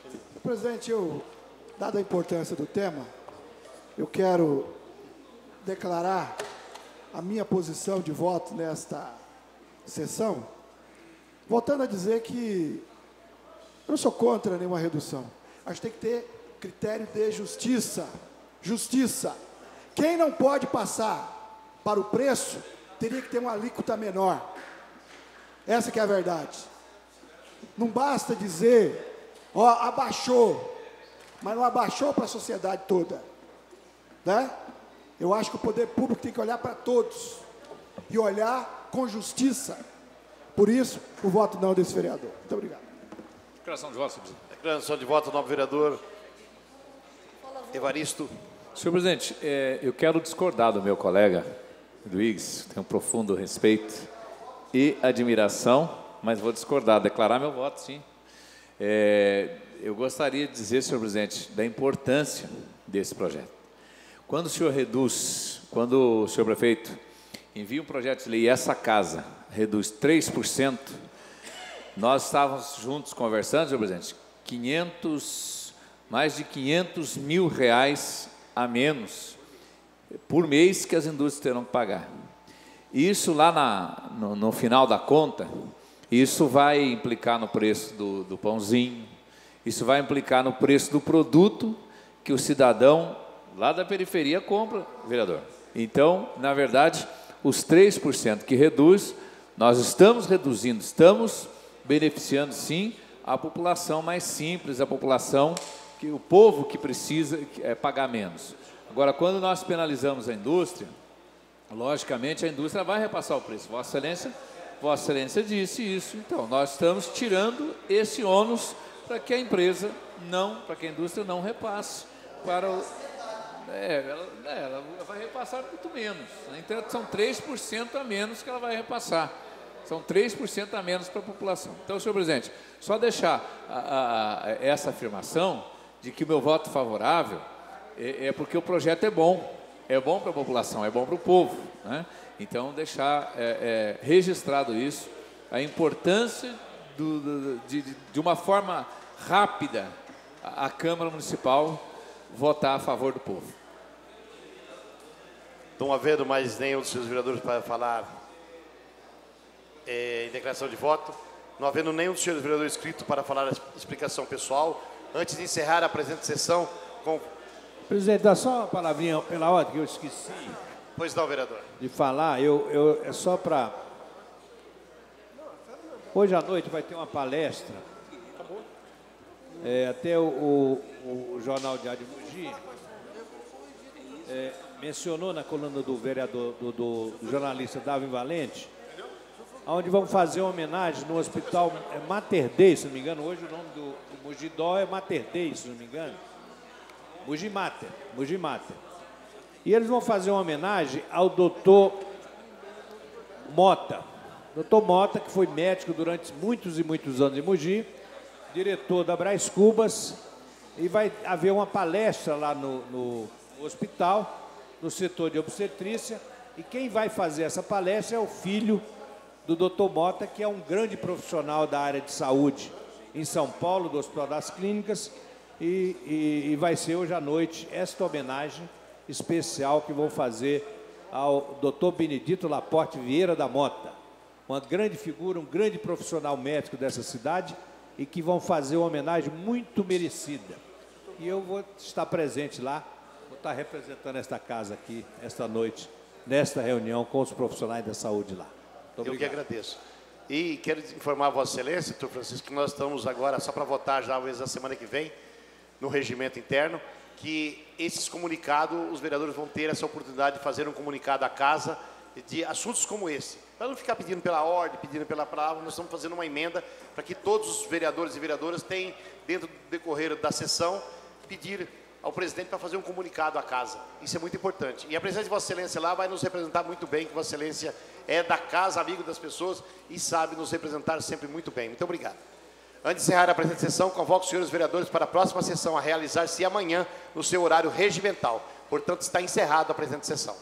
Senhor presidente, dada a importância do tema, eu quero declarar a minha posição de voto nesta sessão, voltando a dizer que eu não sou contra nenhuma redução. Acho que tem que ter critério de justiça. Justiça. Quem não pode passar para o preço, teria que ter uma alíquota menor. Essa que é a verdade. Não basta dizer, ó, abaixou, mas não abaixou para a sociedade toda, né? Eu acho que o poder público tem que olhar para todos e olhar com justiça. Por isso, o voto não desse vereador. Muito obrigado. Declaração de voto, senhor presidente. Declaração de voto, novo vereador Evaristo. Senhor presidente, eu quero discordar do meu colega Luiz, tenho um profundo respeito e admiração, mas vou discordar, declarar meu voto, sim. Eu gostaria de dizer, senhor presidente, da importância desse projeto. Quando o senhor reduz, quando o senhor prefeito envia um projeto de lei e essa casa reduz 3%, nós estávamos juntos conversando, senhor presidente, mais de 500 mil reais a menos por mês que as indústrias terão que pagar. Isso lá no final da conta, isso vai implicar no preço do pãozinho, isso vai implicar no preço do produto que o cidadão lá da periferia compra, vereador. Então, na verdade, os 3% que reduz, nós estamos reduzindo, estamos beneficiando sim a população mais simples, a população, o povo que precisa pagar menos. Agora, quando nós penalizamos a indústria, logicamente a indústria vai repassar o preço. Vossa Excelência disse isso. Então, nós estamos tirando esse ônus para que a empresa para que a indústria não repasse para o... ela vai repassar muito menos. Então, são 3% a menos que ela vai repassar. São 3% a menos para a população. Então, senhor presidente, só deixar essa afirmação de que o meu voto favorável é porque o projeto é bom para a população, é bom para o povo, né? Então, deixar registrado isso, a importância de uma forma rápida a Câmara Municipal votar a favor do povo. Não havendo mais nenhum dos seus vereadores para falar em declaração de voto, não havendo nenhum dos senhores vereadores inscrito para falar a explicação pessoal, antes de encerrar a presente sessão com... Presidente, dá só uma palavrinha pela ordem que eu esqueci. Pois não, vereador. De falar, é só para... Hoje à noite vai ter uma palestra. Até o Jornal Diário de Mogi mencionou na coluna do vereador, do jornalista Davi Valente, onde vão fazer uma homenagem no hospital Mater Dei, se não me engano. Hoje o nome do Mogi Dó é Mater Dei, se não me engano. Mogi Mater. E eles vão fazer uma homenagem ao doutor Mota. Doutor Mota, que foi médico durante muitos e muitos anos em Mogi, diretor da Brás Cubas, e vai haver uma palestra lá no hospital, no setor de obstetrícia, e quem vai fazer essa palestra é o filho do doutor Mota, que é um grande profissional da área de saúde em São Paulo, do Hospital das Clínicas, e vai ser hoje à noite esta homenagem especial que vão fazer ao doutor Benedito Laporte Vieira da Mota, uma grande figura, um grande profissional médico dessa cidade, e que vão fazer uma homenagem muito merecida. E eu vou estar presente lá, vou estar representando esta casa aqui, esta noite, nesta reunião com os profissionais da saúde lá. Eu que agradeço. E quero informar a Vossa Excelência, doutor Francisco, que nós estamos agora, só para votar já na semana que vem, no regimento interno, que esses comunicados, os vereadores vão ter essa oportunidade de fazer um comunicado à casa de assuntos como esse. Para não ficar pedindo pela ordem, pedindo pela palavra, nós estamos fazendo uma emenda para que todos os vereadores e vereadoras tenham, dentro do decorrer da sessão, pedir ao presidente para fazer um comunicado à casa. Isso é muito importante. E a presença de Vossa Excelência lá vai nos representar muito bem, que Vossa Excelência é da casa, amigo das pessoas e sabe nos representar sempre muito bem. Muito obrigado. Antes de encerrar a presente sessão, convoco os senhores vereadores para a próxima sessão a realizar-se amanhã no seu horário regimental. Portanto, está encerrada a presente sessão.